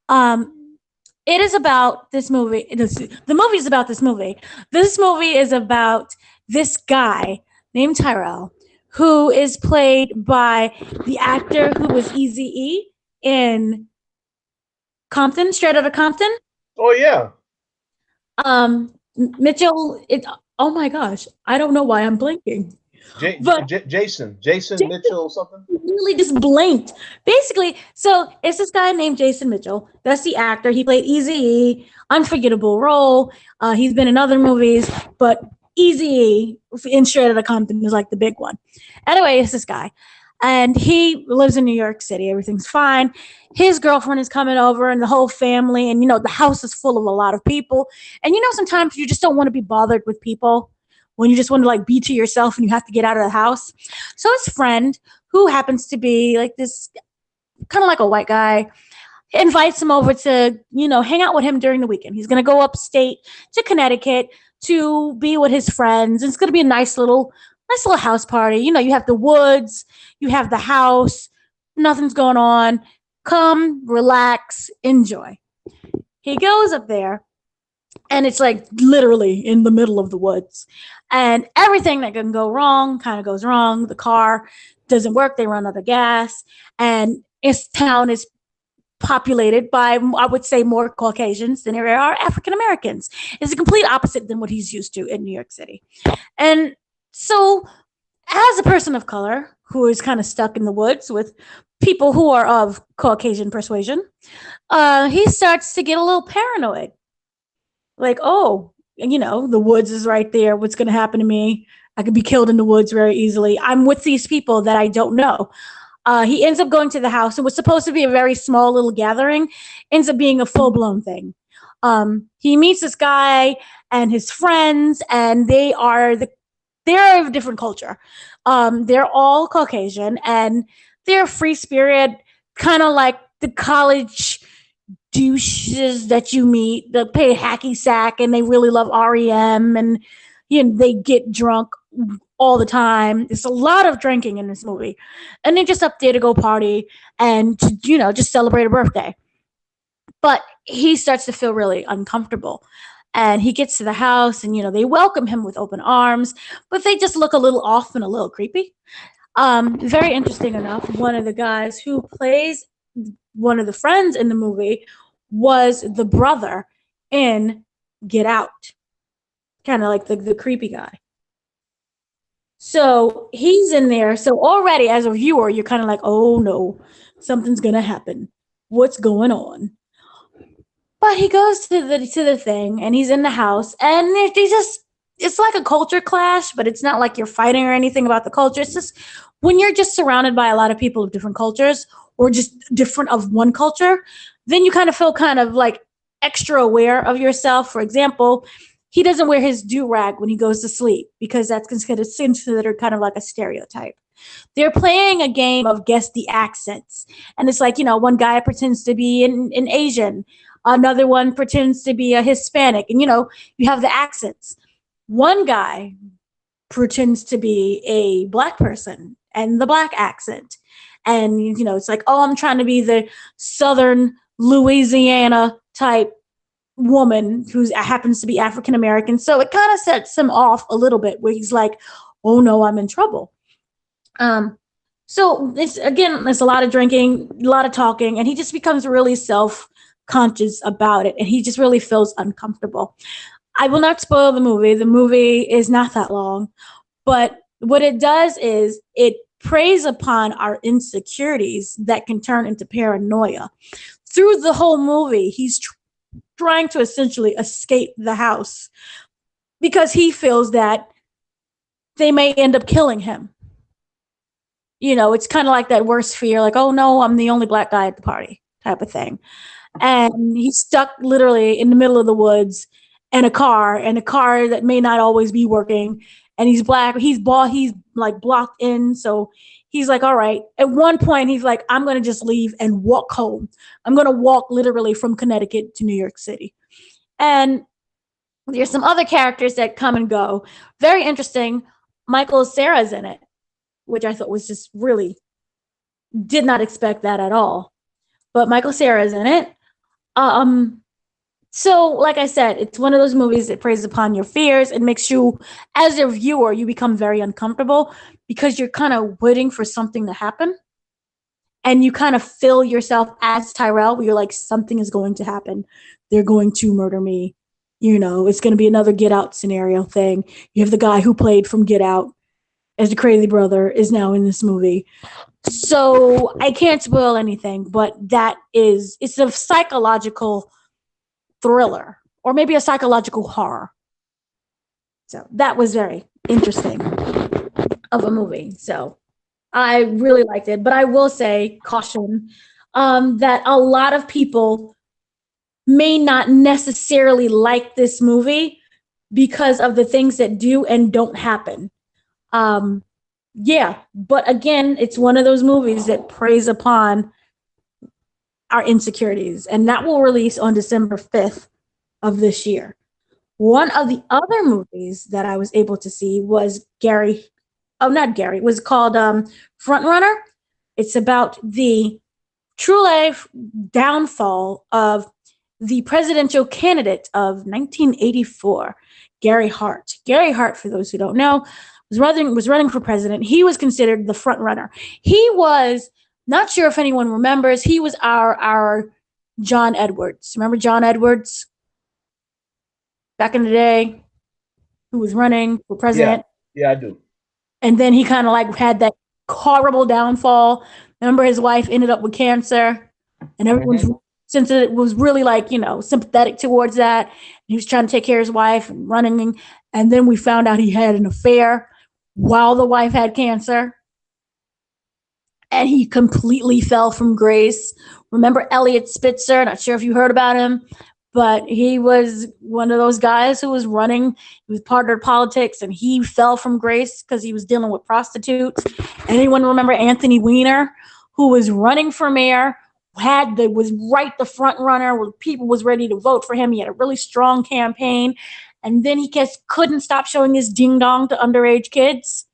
Um, it is about this movie. The movie is about this movie. This movie is about this guy named Tyrel, who is played by the actor who was Easy E in Compton, Straight Outta Compton. Oh yeah. Mitchell. Oh my gosh, I don't know why I'm blanking, but Jason Mitchell something. really just blanked. Basically, so it's this guy named Jason Mitchell. That's the actor. He played Easy E, unforgettable role. He's been in other movies, but Easy E in Straight Outta Compton is like the big one. Anyway, it's this guy. And he lives in New York City. Everything's fine. His girlfriend is coming over and the whole family. And, the house is full of a lot of people. And, sometimes you just don't want to be bothered with people when you just want to like be to yourself and you have to get out of the house. So his friend, who happens to be like this kind of like a white guy, invites him over to, hang out with him during the weekend. He's going to go upstate to Connecticut to be with his friends. It's going to be a nice little house party. You have the woods, you have the house, nothing's going on. Come, relax, enjoy. He goes up there, and it's like literally in the middle of the woods. And everything that can go wrong kind of goes wrong. The car doesn't work, they run out of gas. And his town is populated by, I would say, more Caucasians than there are African Americans. It's a complete opposite than what he's used to in New York City. And so, as a person of color who is kind of stuck in the woods with people who are of Caucasian persuasion, he starts to get a little paranoid. Like, oh, the woods is right there. What's going to happen to me? I could be killed in the woods very easily. I'm with these people that I don't know. He ends up going to the house. It was supposed to be a very small little gathering, ends up being a full-blown thing. He meets this guy and his friends, and they're of a different culture. They're all Caucasian, and they're free spirit, kind of like the college douches that you meet that pay hacky sack, and they really love REM, and they get drunk all the time. There's a lot of drinking in this movie, and they're just up there to go party and just celebrate a birthday. But he starts to feel really uncomfortable. And he gets to the house and, they welcome him with open arms, but they just look a little off and a little creepy. Very interesting enough, one of the guys who plays one of the friends in the movie was the brother in Get Out. Kind of like the creepy guy. So he's in there. So already as a viewer, you're kind of like, oh no, something's going to happen. What's going on? But he goes to the thing, and he's in the house, and it's like a culture clash, but it's not like you're fighting or anything about the culture. It's just when you're just surrounded by a lot of people of different cultures or just different of one culture, then you kind of feel kind of like extra aware of yourself. For example, he doesn't wear his do-rag when he goes to sleep because that's considered kind of like a stereotype. They're playing a game of guess the accents. And it's like, one guy pretends to be an Asian. Another one pretends to be a Hispanic. And, you have the accents. One guy pretends to be a black person and the black accent. And, it's like, oh, I'm trying to be the Southern Louisiana type woman who happens to be African American. So it kind of sets him off a little bit where he's like, oh no, I'm in trouble. So there's a lot of drinking, a lot of talking, and he just becomes really self-conscious about it, and he just really feels uncomfortable. I will not spoil the movie. The movie is not that long, but what it does is it preys upon our insecurities that can turn into paranoia. Through the whole movie, he's trying to essentially escape the house because he feels that they may end up killing him. It's kind of like that worst fear, like, oh no, I'm the only black guy at the party type of thing. And he's stuck literally in the middle of the woods in a car that may not always be working. And he's black. He's like blocked in. So he's like, all right. At one point, he's like, I'm going to just leave and walk home. I'm going to walk literally from Connecticut to New York City. And there's some other characters that come and go. Very interesting. Michael Cera's in it, which I thought was just really, did not expect that at all. But Michael Cera's in it. So like I said, it's one of those movies that preys upon your fears. It makes you, as a viewer, you become very uncomfortable because you're kind of waiting for something to happen. And you kind of feel yourself as Tyrel, where you're like, something is going to happen. They're going to murder me. It's going to be another Get Out scenario thing. You have the guy who played from Get Out as the crazy brother is now in this movie. So I can't spoil anything, but it's a psychological thriller, or maybe a psychological horror. So that was very interesting of a movie. So I really liked it, but I will say, caution, that a lot of people may not necessarily like this movie because of the things that do and don't happen. Yeah, but again, it's one of those movies that preys upon our insecurities, and that will release on December 5th of this year. One of the other movies that I was able to see was was called Front Runner. It's about the true life downfall of the presidential candidate of 1984, Gary Hart. Gary Hart, for those who don't know, was running for president. He was considered the front runner. He was, not sure if anyone remembers, he was our John Edwards. Remember John Edwards? Back in the day, who was running for president. Yeah, I do. And then he kind of like had that horrible downfall. Remember, his wife ended up with cancer, and everyone's since it was really like, sympathetic towards that. He was trying to take care of his wife and running. And then we found out he had an affair while the wife had cancer. And he completely fell from grace. Remember Elliot Spitzer? Not sure if you heard about him, but he was one of those guys who was running. He was part of politics, and he fell from grace because he was dealing with prostitutes. Anyone remember Anthony Weiner, who was running for mayor? Was right the front runner where people was ready to vote for him. He had a really strong campaign, and then he just couldn't stop showing his ding dong to underage kids.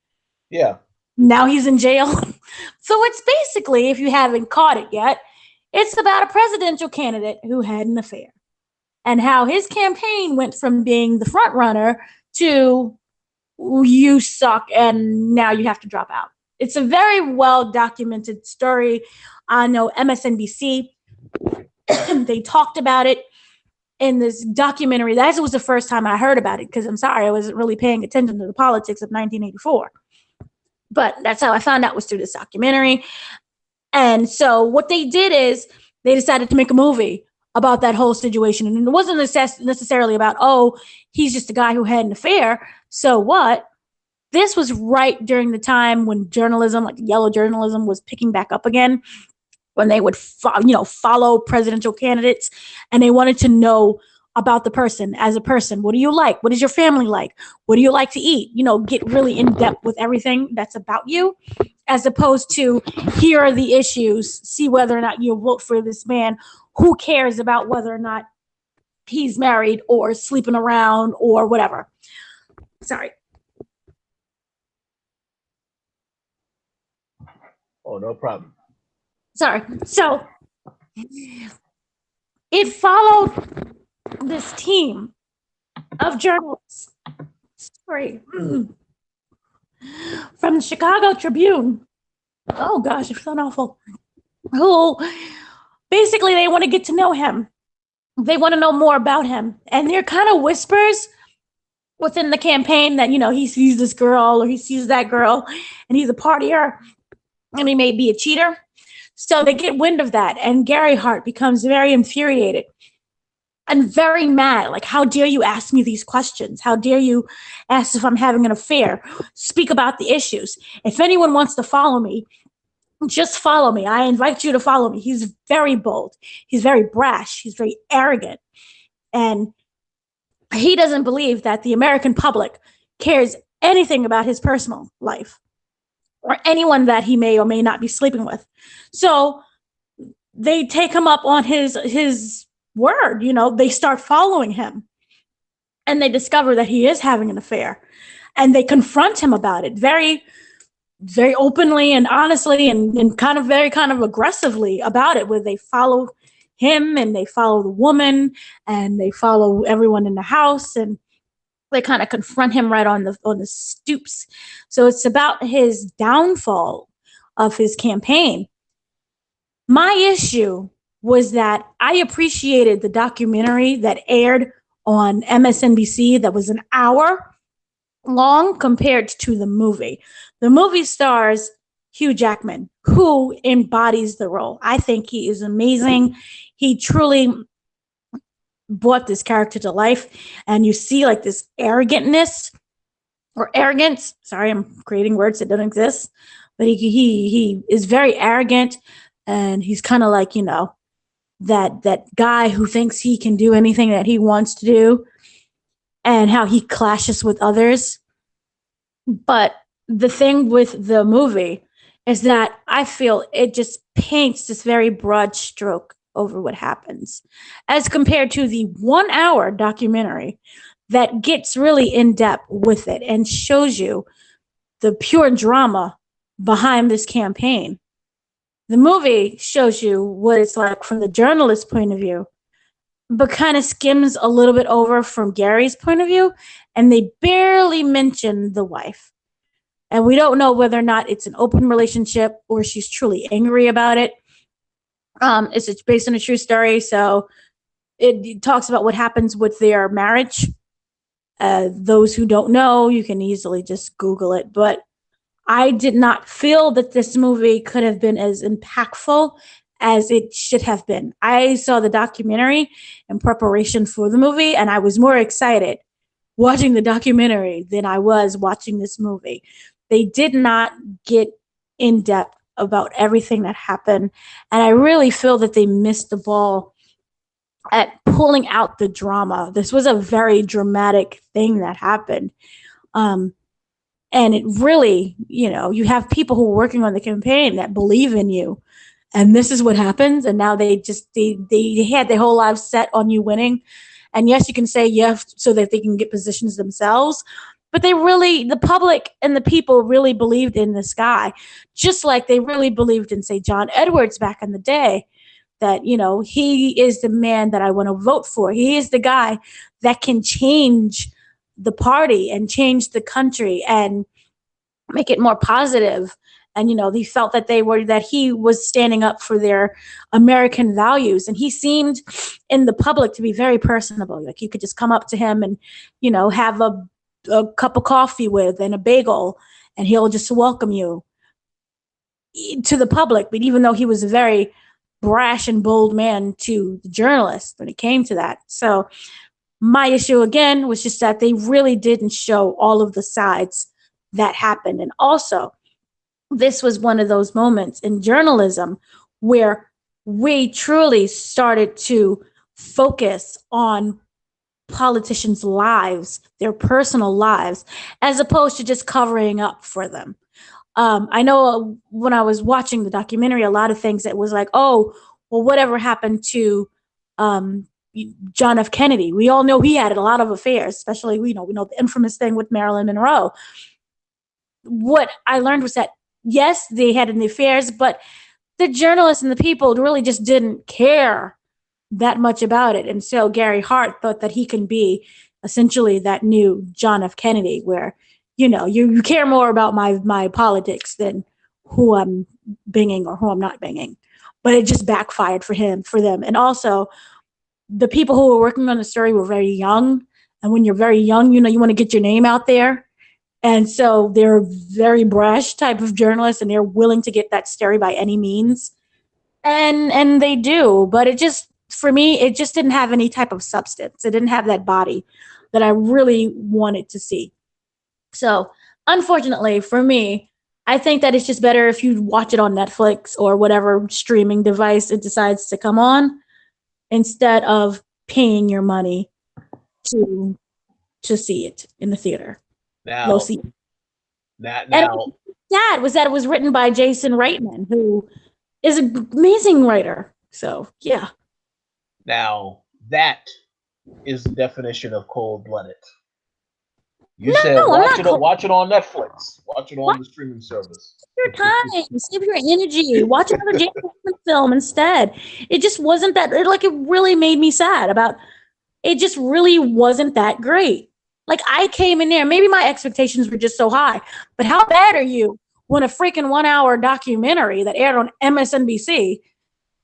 Yeah. Now he's in jail. So it's basically, if you haven't caught it yet, it's about a presidential candidate who had an affair and how his campaign went from being the front runner to you suck and now you have to drop out. It's a very well documented story. I know MSNBC, they talked about it in this documentary. That was the first time I heard about it because I'm sorry, I wasn't really paying attention to the politics of 1984. But that's how I found out, was through this documentary. And so what they did is they decided to make a movie about that whole situation. And it wasn't necessarily about, oh, he's just a guy who had an affair. So what? This was right during the time when journalism, like yellow journalism, was picking back up again, when they would follow presidential candidates, and they wanted to know about the person as a person. What do you like? What is your family like? What do you like to eat? Get really in depth with everything that's about you, as opposed to here are the issues, see whether or not you'll vote for this man. Who cares about whether or not he's married or sleeping around or whatever? Sorry. Oh, no problem. Sorry. So it followed this team of journalists, from the Chicago Tribune. Oh gosh, it felt awful. Who basically, they want to get to know him. They want to know more about him. And they're kind of whispers within the campaign that, he sees this girl or he sees that girl and he's a partier. and he may be a cheater. So they get wind of that, and Gary Hart becomes very infuriated and very mad. Like, how dare you ask me these questions? How dare you ask if I'm having an affair? Speak about the issues. If anyone wants to follow me, just follow me. I invite you to follow me. He's very bold. He's very brash. He's very arrogant. And he doesn't believe that the American public cares anything about his personal life or anyone that he may or may not be sleeping with. So they take him up on his word. They start following him, and they discover that he is having an affair, and they confront him about it very, very openly and honestly, and kind of aggressively about it, where they follow him and they follow the woman and they follow everyone in the house, and they kind of confront him right on the stoops. So it's about his downfall of his campaign. My issue was that I appreciated the documentary that aired on MSNBC that was an hour long compared to the movie. The movie stars Hugh Jackman, who embodies the role. I think he is amazing. He truly brought this character to life, and you see like this arrogance. Sorry, I'm creating words that don't exist, but he is very arrogant, and he's kind of like, that guy who thinks he can do anything that he wants to do, and how he clashes with others. But the thing with the movie is that I feel it just paints this very broad stroke over what happens, as compared to the 1 hour documentary that gets really in depth with it and shows you the pure drama behind this campaign. The movie shows you what it's like from the journalist's point of view, but kind of skims a little bit over from Gary's point of view, and they barely mention the wife. And we don't know whether or not it's an open relationship or she's truly angry about it. It's based on a true story, so it talks about what happens with their marriage. Those who don't know, you can easily just Google it. But I did not feel that this movie could have been as impactful as it should have been. I saw the documentary in preparation for the movie, and I was more excited watching the documentary than I was watching this movie. They did not get in depth about everything that happened, and I really feel that they missed the ball at pulling out the drama. This was a very dramatic thing that happened. And it really, you have people who are working on the campaign that believe in you, and this is what happens. And now they had their whole lives set on you winning. And yes, you can say yes so that they can get positions themselves, but the public and the people really believed in this guy, just like they really believed in, say, John Edwards back in the day, that, he is the man that I want to vote for. He is the guy that can change the party and change the country and make it more positive. And, he felt that he was standing up for their American values. And he seemed in the public to be very personable. Like, you could just come up to him and, have a cup of coffee with and a bagel, and he'll just welcome you to the public. But even though he was a very brash and bold man to the journalists when it came to that. So my issue again was just that they really didn't show all of the sides that happened. And also, this was one of those moments in journalism where we truly started to focus on politicians' lives, their personal lives, as opposed to just covering up for them. I know when I was watching the documentary, a lot of things that was like, oh, well, whatever happened to John F. Kennedy? We all know he had a lot of affairs, especially, we know the infamous thing with Marilyn Monroe. What I learned was that, yes, they had an affairs, but the journalists and the people really just didn't care that much about it. And so Gary Hart thought that he can be essentially that new John F. Kennedy, where, you care more about my politics than who I'm banging or who I'm not banging. But it just backfired for them. And also, the people who were working on the story were very young. And when you're very young, you want to get your name out there. And so they're very brash type of journalists, and they're willing to get that story by any means. And they do, but it just, for me, it just didn't have any type of substance. It didn't have that body that I really wanted to see. So, unfortunately for me, I think that it's just better if you watch it on Netflix or whatever streaming device it decides to come on, instead of paying your money to see it in the theater. Go Now, see it. And now, sad was that it was written by Jason Reitman, who is an amazing writer. So yeah. now that is the definition of cold-blooded. You No, said I'm watch not it. Watch it on Netflix. Watch it on the streaming service. your time, save your energy, watch another James Bond film instead. It just wasn't that, it really made me sad about, it just really wasn't that great. Like, I came in there, maybe my expectations were just so high, but how bad are you when a freaking 1 hour documentary that aired on MSNBC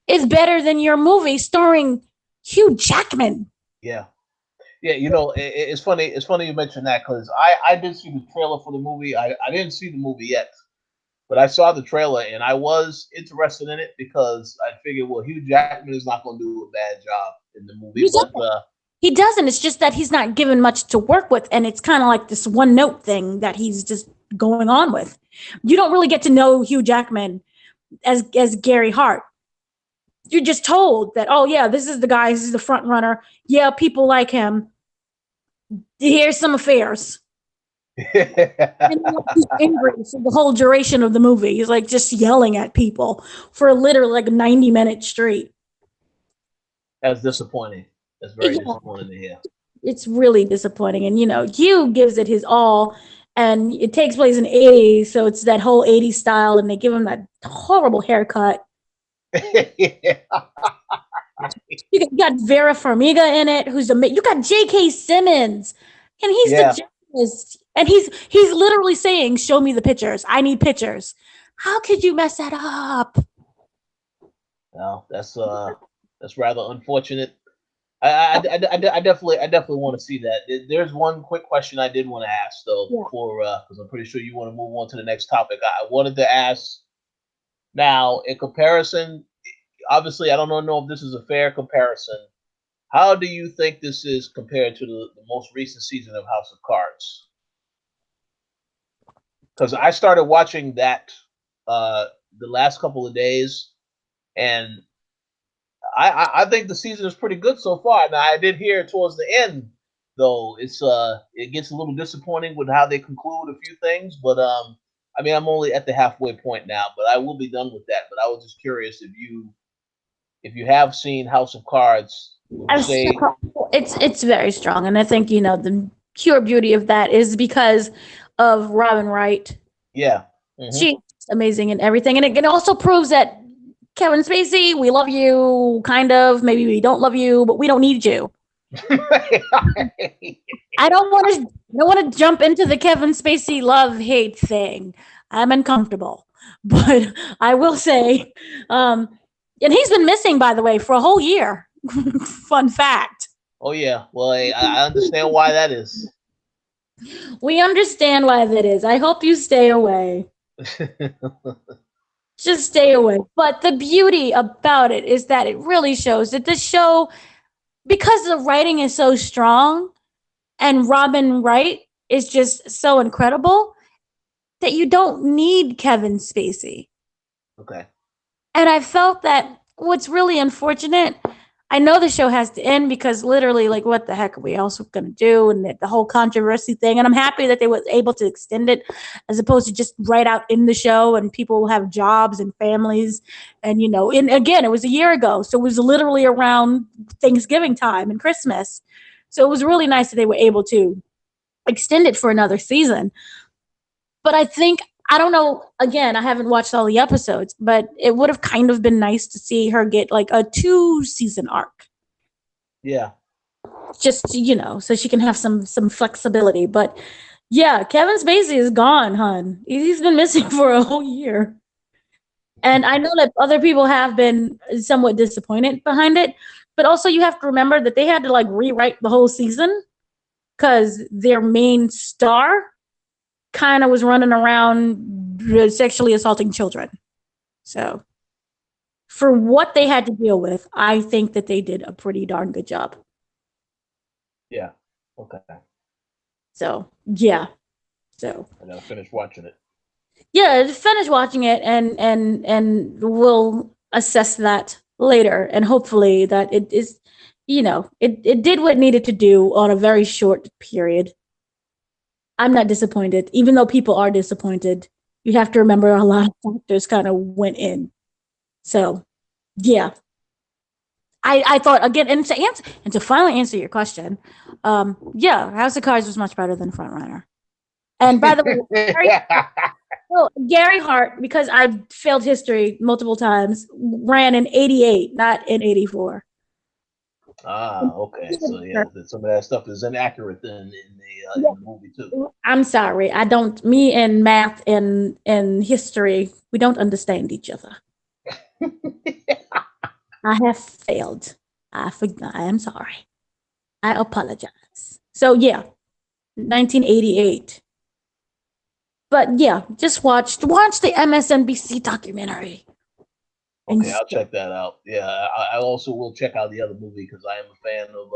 is better than your movie starring Hugh Jackman? Yeah. Yeah, it's funny. It's funny you mentioned that because I did see the trailer for the movie. I didn't see the movie yet, but I saw the trailer and I was interested in it because I figured, well, Hugh Jackman is not going to do a bad job in the movie. He doesn't. It's just that he's not given much to work with, and it's kind of like this one note thing that he's just going on with. You don't really get to know Hugh Jackman as Gary Hart. You're just told that, oh yeah, this is the guy, this is the front runner. Yeah, people like him. Here's some affairs. And he's angry for the whole duration of the movie. He's like just yelling at people for literally like 90 minutes straight. That's disappointing. That's very disappointing to hear. It's really disappointing. And Hugh gives it his all, and it takes place in the 80s, so it's that whole 80s style, and they give him that horrible haircut. You got Vera Farmiga in it, who's you got J.K. Simmons, and he's the journalist, and he's literally saying, "Show me the pictures. I need pictures." How could you mess that up? No, that's rather unfortunate. I definitely want to see that. There's one quick question I did want to ask though, before because I'm pretty sure you want to move on to the next topic. I wanted to ask now, in comparison. Obviously, I don't know if this is a fair comparison. How do you think this is compared to the most recent season of House of Cards? Because I started watching that the last couple of days, and I think the season is pretty good so far. Now, I did hear towards the end, though, it gets a little disappointing with how they conclude a few things. But I mean, I'm only at the halfway point now, but I will be done with that. But I was just curious if you have seen House of Cards, it's very strong, and I think the pure beauty of that is because of Robin Wright. Yeah, she's amazing in everything, and it also proves that Kevin Spacey, we love you, kind of. Maybe we don't love you, but we don't need you. I don't want to jump into the Kevin Spacey love-hate thing. I'm uncomfortable, but I will say, and he's been missing, by the way, for a whole year. Fun fact. Oh yeah, well, I understand why that is. We understand why that is. I hope you stay away. Just stay away. But the beauty about it is that it really shows that the show, because the writing is so strong and Robin Wright is just so incredible, that you don't need Kevin Spacey. Okay. And I felt that what's really unfortunate, I know the show has to end because literally, like, what the heck are we else going to do? And the whole controversy thing. And I'm happy that they were able to extend it as opposed to just right out in the show, and people have jobs and families. And, and again, it was a year ago. So it was literally around Thanksgiving time and Christmas. So it was really nice that they were able to extend it for another season. But I don't know, again, I haven't watched all the episodes, but it would have kind of been nice to see her get like a 2-season arc. Yeah. Just, so she can have some flexibility. But yeah, Kevin Spacey is gone, hon. He's been missing for a whole year. And I know that other people have been somewhat disappointed behind it, but also you have to remember that they had to like rewrite the whole season because their main star kind of was running around sexually assaulting children. So for what they had to deal with, I think that they did a pretty darn good job. Yeah. Okay. So yeah. So I gotta finish watching it. yeah, finish watching it and we'll assess that later, and hopefully that it is, it did what it needed to do on a very short period. I'm not disappointed, even though people are disappointed. You have to remember a lot of factors kind of went in. So yeah, I thought again, and to finally answer your question, yeah, House of Cards was much better than Frontrunner. And by the way, Gary Hart, because I failed history multiple times, ran in '88, not in '84. Okay. So yeah, some of that stuff is inaccurate then in the movie too. I'm sorry, I don't. Me and math and history, we don't understand each other. I have failed. I am sorry. I apologize. So yeah, 1988. But yeah, just watch the MSNBC documentary. Okay, I'll check that out. Yeah, I also will check out the other movie because I am a fan of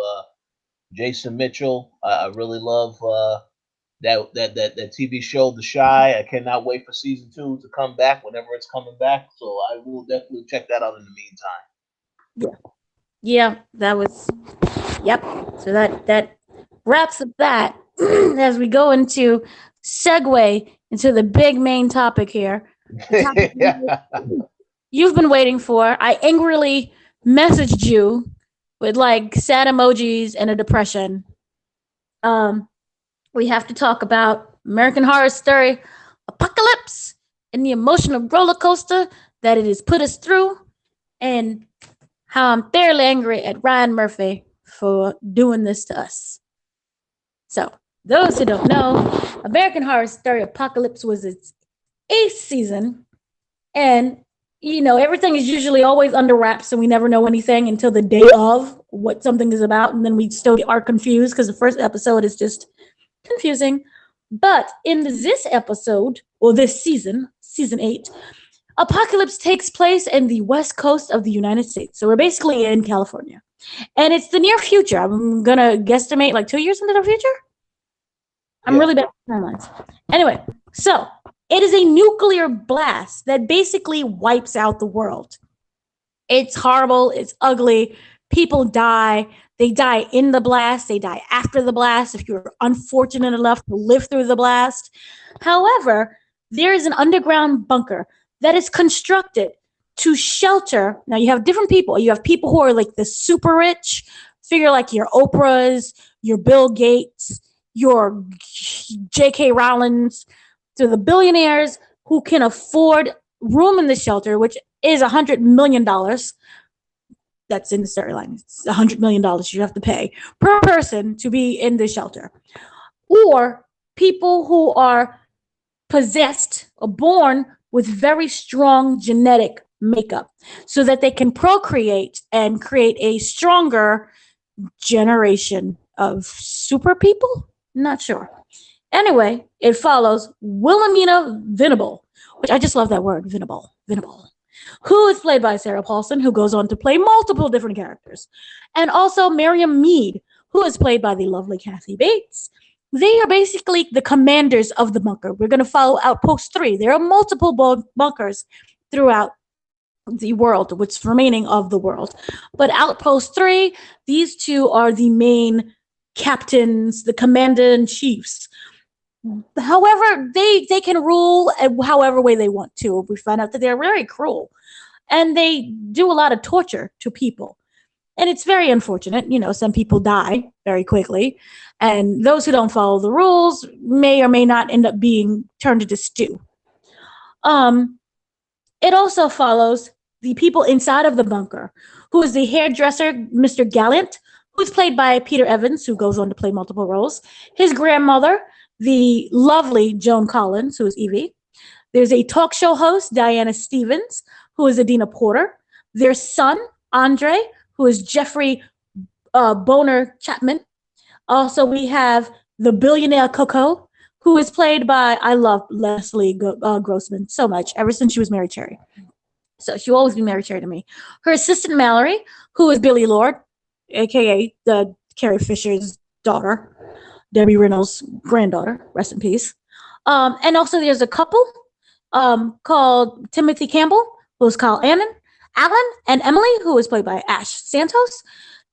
Jason Mitchell. I really love that TV show, The Shy. I cannot wait for season 2 to come back whenever it's coming back. So I will definitely check that out in the meantime. Yeah, that was. Yep. So that wraps up that as we go into segue into the big main topic here. You've been waiting for. I angrily messaged you with like sad emojis and a depression. We have to talk about American Horror Story Apocalypse and the emotional roller coaster that it has put us through, and how I'm fairly angry at Ryan Murphy for doing this to us. So, those who don't know, American Horror Story Apocalypse was its 8th season, and everything is usually always under wraps, so we never know anything until the day of what something is about, and then we still are confused because the first episode is just confusing. But in this episode, or this season, season 8, Apocalypse takes place in the west coast of the United States. So we're basically in California. And it's the near future. I'm going to guesstimate like 2 years into the future. I'm really bad at timelines. Anyway, so it is a nuclear blast that basically wipes out the world. It's horrible. It's ugly. People die. They die in the blast. They die after the blast if you're unfortunate enough to live through the blast. However, there is an underground bunker that is constructed to shelter. Now you have different people. You have people who are like the super rich, figure like your Oprahs, your Bill Gates, your J.K. Rowlings, to the billionaires who can afford room in the shelter, which is $100 million. That's in the storyline. It's $100 million you have to pay per person to be in the shelter. Or people who are possessed or born with very strong genetic makeup so that they can procreate and create a stronger generation of super people. Not sure. Anyway, it follows Wilhelmina Venable, which I just love that word, Venable, who is played by Sarah Paulson, who goes on to play multiple different characters. And also Miriam Mead, who is played by the lovely Kathy Bates. They are basically the commanders of the bunker. We're going to follow Outpost 3. There are multiple bunkers throughout the world, what's remaining of the world. But Outpost 3, these two are the main captains, the commander-in-chiefs. However, they can rule however way they want to. We find out that they're very cruel. And they do a lot of torture to people. And it's very unfortunate. Some people die very quickly. And those who don't follow the rules may or may not end up being turned into stew. It also follows the people inside of the bunker, who is the hairdresser, Mr. Gallant, who's played by Peter Evans, who goes on to play multiple roles. His grandmother, the lovely Joan Collins, who is Evie. There's a talk show host, Diana Stevens, who is Adina Porter. Their son, Andre, who is Jeffrey Boner Chapman. Also, we have the billionaire Coco, who is played by, I love Leslie Grossman so much, ever since she was Mary Cherry. So she'll always be Mary Cherry to me. Her assistant Mallory, who is Billy Lord, aka the Carrie Fisher's daughter, Debbie Reynolds' granddaughter, rest in peace. And also there's a couple called Timothy Campbell, who's called Alan, and Emily, who is played by Ash Santos.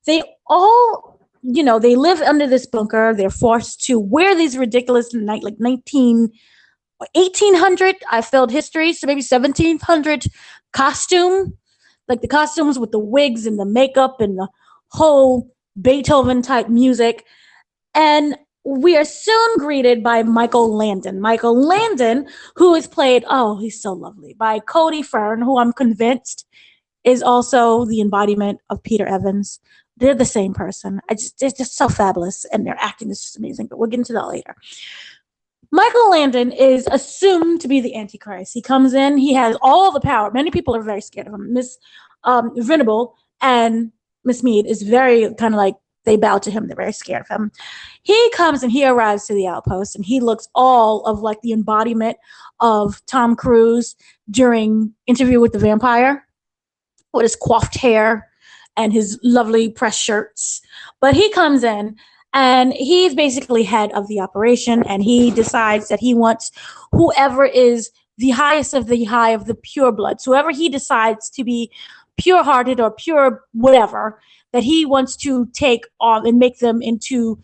They all, they live under this bunker. They're forced to wear these ridiculous like 1800, I filled history, so maybe 1700 costume, like the costumes with the wigs and the makeup and the whole Beethoven type music. And we are soon greeted by Michael Landon. Michael Landon, who is played, oh, he's so lovely, by Cody Fern, who I'm convinced is also the embodiment of Peter Evans. They're the same person. It's just so fabulous, and their acting is just amazing. But we'll get into that later. Michael Landon is assumed to be the Antichrist. He comes in, he has all the power. Many people are very scared of him. Miss Venable and Miss Mead is very kind of like, they bow to him. They're very scared of him. He comes and he arrives to the outpost, and he looks all of like the embodiment of Tom Cruise during Interview with the Vampire, with his coiffed hair and his lovely press shirts. But he comes in, and he's basically head of the operation, and he decides that he wants whoever is the highest of the high of the pure bloods, whoever he decides to be pure-hearted or pure whatever, that he wants to take on and make them into,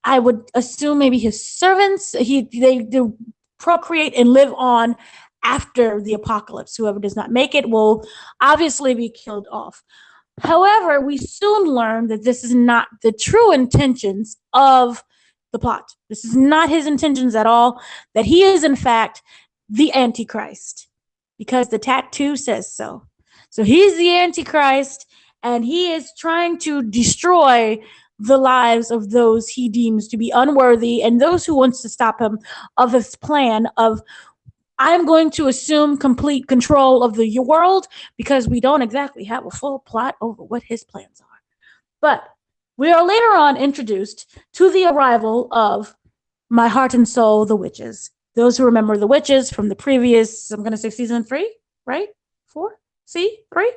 I would assume, maybe his servants. They procreate and live on after the apocalypse. Whoever does not make it will obviously be killed off. However, we soon learn that this is not the true intentions of the plot. This is not his intentions at all, that he is in fact the Antichrist, because the tattoo says so. So he's the Antichrist, and he is trying to destroy the lives of those he deems to be unworthy and those who wants to stop him of his plan of, I'm going to assume complete control of the world, because we don't exactly have a full plot over what his plans are. But we are later on introduced to the arrival of my heart and soul, the witches. Those who remember the witches from the previous, I'm going to say season 3, right? 4? See? 3?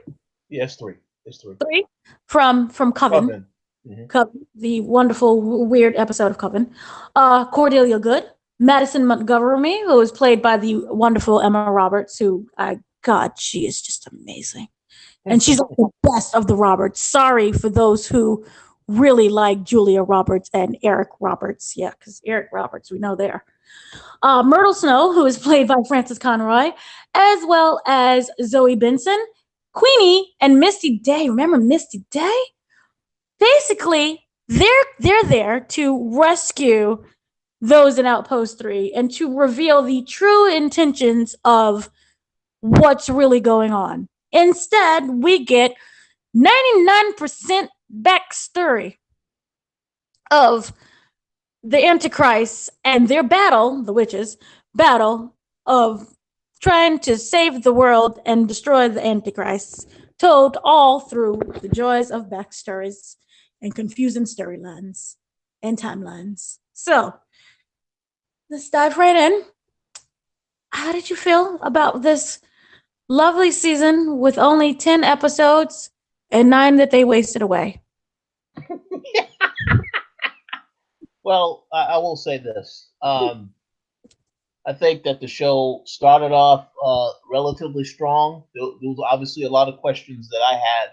Yes, 3. It's 3. 3 from Coven. Mm-hmm. Coven, the wonderful, weird episode of Coven. Cordelia Good. Madison Montgomery, who is played by the wonderful Emma Roberts, who, God, she is just amazing. And she's like the best of the Roberts. Sorry for those who really like Julia Roberts and Eric Roberts. Yeah, because Eric Roberts, we know there. Myrtle Snow, who is played by Frances Conroy, as well as Zoe Benson, Queenie, and Misty Day. Remember Misty Day? Basically, they're there to rescue those in Outpost 3 and to reveal the true intentions of what's really going on. Instead, we get 99% backstory of the Antichrist and their battle, the witches' battle of trying to save the world and destroy the Antichrist, told all through the joys of backstories and confusing storylines and timelines. So, let's dive right in. How did you feel about this lovely season with only 10 episodes and 9 that they wasted away? Well, I will say this. I think that the show started off relatively strong. There was obviously a lot of questions that I had,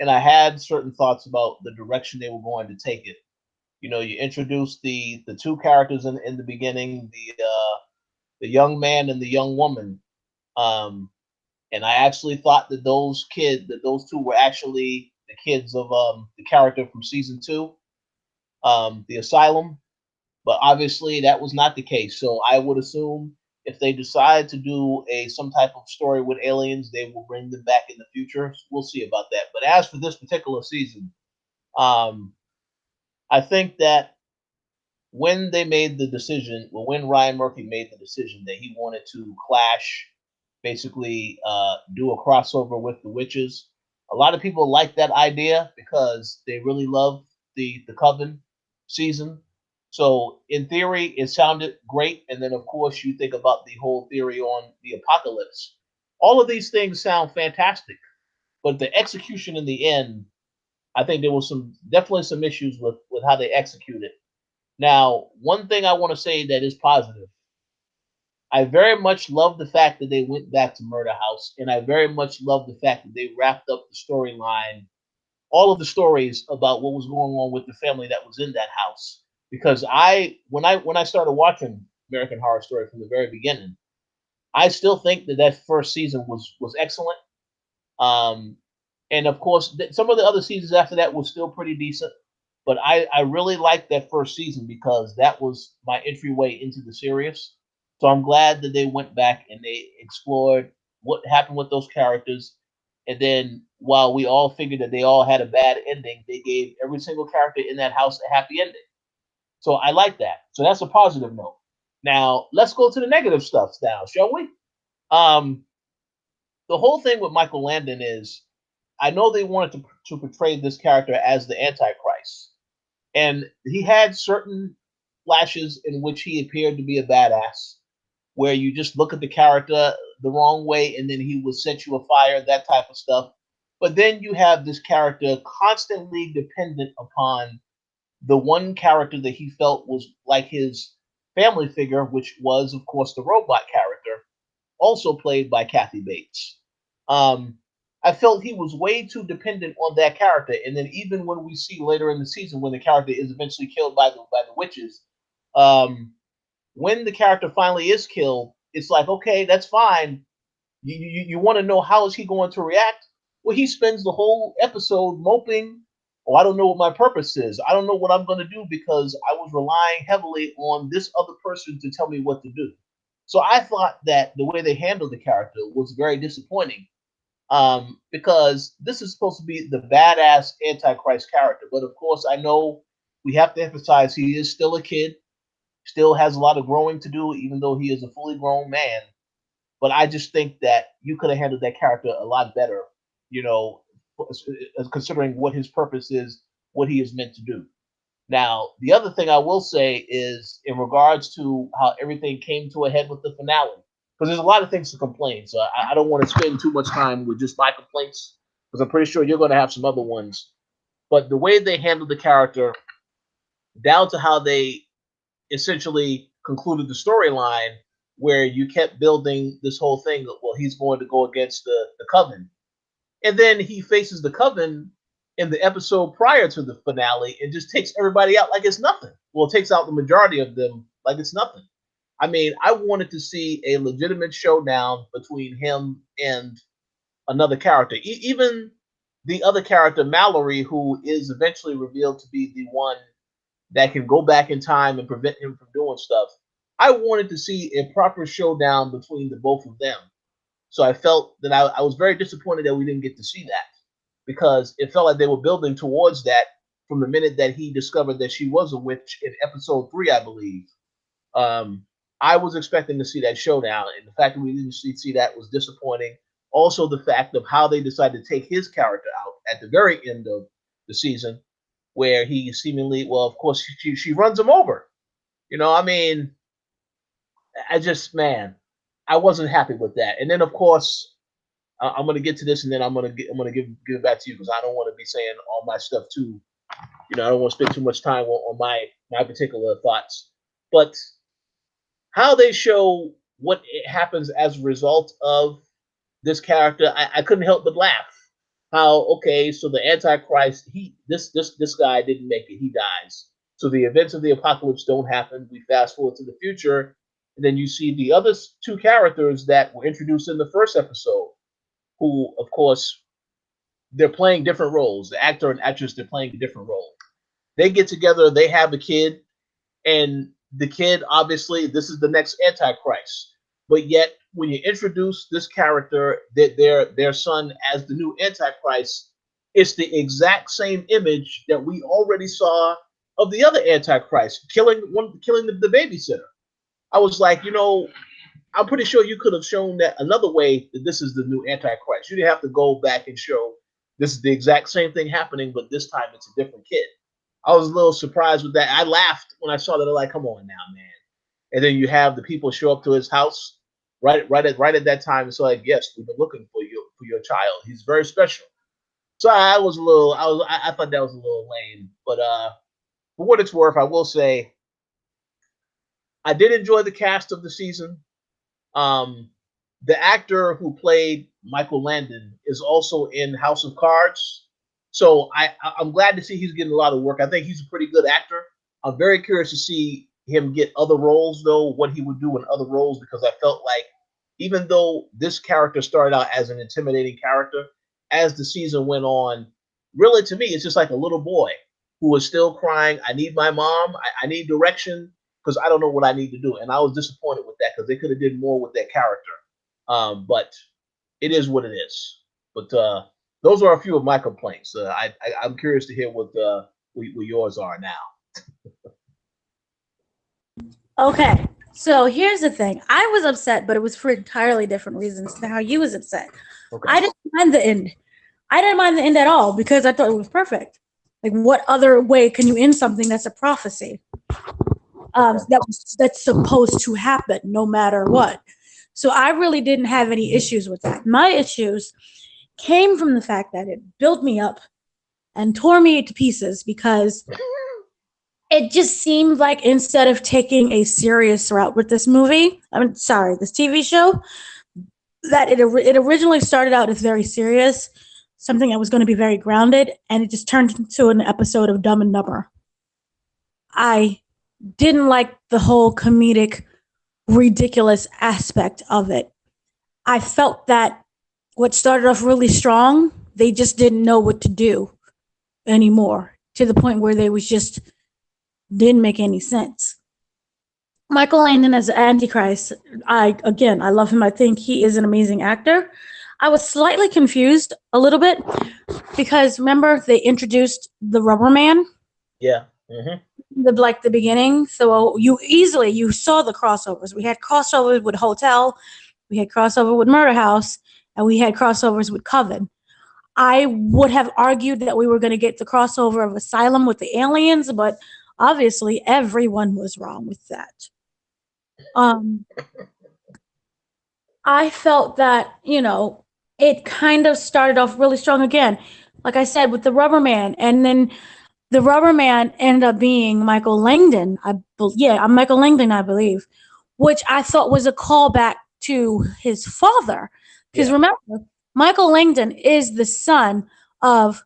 and I had certain thoughts about the direction they were going to take it. You know, you introduced the two characters in the beginning, the young man and the young woman, and I actually thought that those two were actually the kids of the character from season 2, the Asylum. But obviously that was not the case. So I would assume if they decide to do some type of story with aliens, they will bring them back in the future. So we'll see about that. But as for this particular season, I think that when they made the decision, well, when Ryan Murphy made the decision that he wanted to Clash, basically do a crossover with the Witches, a lot of people like that idea because they really love the Coven season. So in theory, it sounded great, and then of course you think about the whole theory on the apocalypse. All of these things sound fantastic, but the execution in the end, I think there was some definitely some issues with how they executed. Now, one thing I want to say that is positive, I very much love the fact that they went back to Murder House, and I very much love the fact that they wrapped up the storyline, all of the stories about what was going on with the family that was in that house. Because when I started watching American Horror Story from the very beginning, I still think that that first season was excellent. Um, and of course, some of the other seasons after that was still pretty decent. But I really liked that first season because that was my entryway into the series. So I'm glad that they went back and they explored what happened with those characters. And then while we all figured that they all had a bad ending, they gave every single character in that house a happy ending. So I like that. So that's a positive note. Now let's go to the negative stuff now, shall we? Um, the whole thing with Michael Landon is I know they wanted to portray this character as the Antichrist. And he had certain flashes in which he appeared to be a badass, where you just look at the character the wrong way and then he would set you afire, that type of stuff. But then you have this character constantly dependent upon the one character that he felt was like his family figure, which was, of course, the robot character, also played by Kathy Bates. Um, I felt he was way too dependent on that character, and then even when we see later in the season when the character is eventually killed by the witches, um, when the character finally is killed, it's like okay, that's fine. You want to know how is he going to react? Well, he spends the whole episode moping. Oh, I don't know what my purpose is. I don't know what I'm going to do because I was relying heavily on this other person to tell me what to do. So I thought that the way they handled the character was very disappointing because this is supposed to be the badass Antichrist character. But of course, I know we have to emphasize he is still a kid, still has a lot of growing to do, even though he is a fully grown man. But I just think that you could have handled that character a lot better, you know, considering what his purpose is, what he is meant to do. Now, the other thing I will say is in regards to how everything came to a head with the finale, because there's a lot of things to complain. So I don't want to spend too much time with just my complaints, because I'm pretty sure you're going to have some other ones. But the way they handled the character, down to how they essentially concluded the storyline, where you kept building this whole thing, well, he's going to go against the coven. And then he faces the coven in the episode prior to the finale and just takes everybody out like it's nothing. Well, it takes out the majority of them like it's nothing. I mean, I wanted to see a legitimate showdown between him and another character. Even the other character, Mallory, who is eventually revealed to be the one that can go back in time and prevent him from doing stuff. I wanted to see a proper showdown between the both of them. So I felt that I was very disappointed that we didn't get to see that because it felt like they were building towards that from the minute that he discovered that she was a witch in episode 3, I believe. Um, I was expecting to see that showdown, and the fact that we didn't see that was disappointing. Also, the fact of how they decided to take his character out at the very end of the season, where he seemingly, well, of course, she runs him over. I mean, I just, man, I wasn't happy with that. And then, of course, I'm going to get to this, and then I'm gonna give it back to you because I don't want to be saying all my stuff too. I don't want to spend too much time on my particular thoughts. But how they show what happens as a result of this character, I couldn't help but laugh. How okay, so the Antichrist, this guy didn't make it, he dies. So the events of the apocalypse don't happen. We fast forward to the future, and then you see the other two characters that were introduced in the first episode, who, of course, they're playing different roles. The actor and actress, they're playing a different role. They get together, they have a kid, and the kid, obviously, this is the next Antichrist. But yet, when you introduce this character, that their son as the new Antichrist, it's the exact same image that we already saw of the other Antichrist killing the babysitter. I was like, I'm pretty sure you could have shown that another way that this is the new Antichrist. You didn't have to go back and show this is the exact same thing happening, but this time it's a different kid. I was a little surprised with that. I laughed when I saw that. Like, come on now, man. And then you have the people show up to his house right at that time. It's like, yes, we've been looking for your child. He's very special. So I was a little, I thought that was a little lame. But for what it's worth, I will say I did enjoy the cast of the season. Um, the actor who played Michael Landon is also in House of Cards, so I'm glad to see he's getting a lot of work. I think he's a pretty good actor. I'm very curious to see him get other roles, though, what he would do in other roles, because I felt like even though this character started out as an intimidating character, as the season went on, really to me, it's just like a little boy who was still crying, I need my mom, I need direction, because I don't know what I need to do. And I was disappointed with that because they could have did more with that character. But it is what it is. But those are a few of my complaints. I'm curious to hear what yours are now. Okay, so here's the thing. I was upset, but it was for entirely different reasons than how you was upset. Okay. I didn't mind the end. I didn't mind the end at all because I thought it was perfect. Like, what other way can you end something that's a prophecy? That's supposed to happen no matter what. So I really didn't have any issues with that. My issues came from the fact that it built me up and tore me to pieces because it just seemed like instead of taking a serious route with this movie, this TV show, that it originally started out as very serious, something that was going to be very grounded, and it just turned into an episode of Dumb and Dumber. I didn't like the whole comedic, ridiculous aspect of it. I felt that what started off really strong, they just didn't know what to do anymore, to the point where they was just didn't make any sense. Michael Landon as Antichrist, I love him. I think he is an amazing actor. I was slightly confused a little bit because remember they introduced the Rubber Man? Yeah. Mm-hmm. The beginning. So you saw the crossovers. We had crossovers with Hotel, we had crossover with Murder House, and we had crossovers with Coven. I would have argued that we were going to get the crossover of Asylum with the aliens, but obviously everyone was wrong with that. I felt that, it kind of started off really strong again. Like I said, with the Rubber Man, and then the Rubber Man ended up being Michael Langdon. I'm Michael Langdon, I believe, which I thought was a callback to his father. Because remember, Michael Langdon is the son of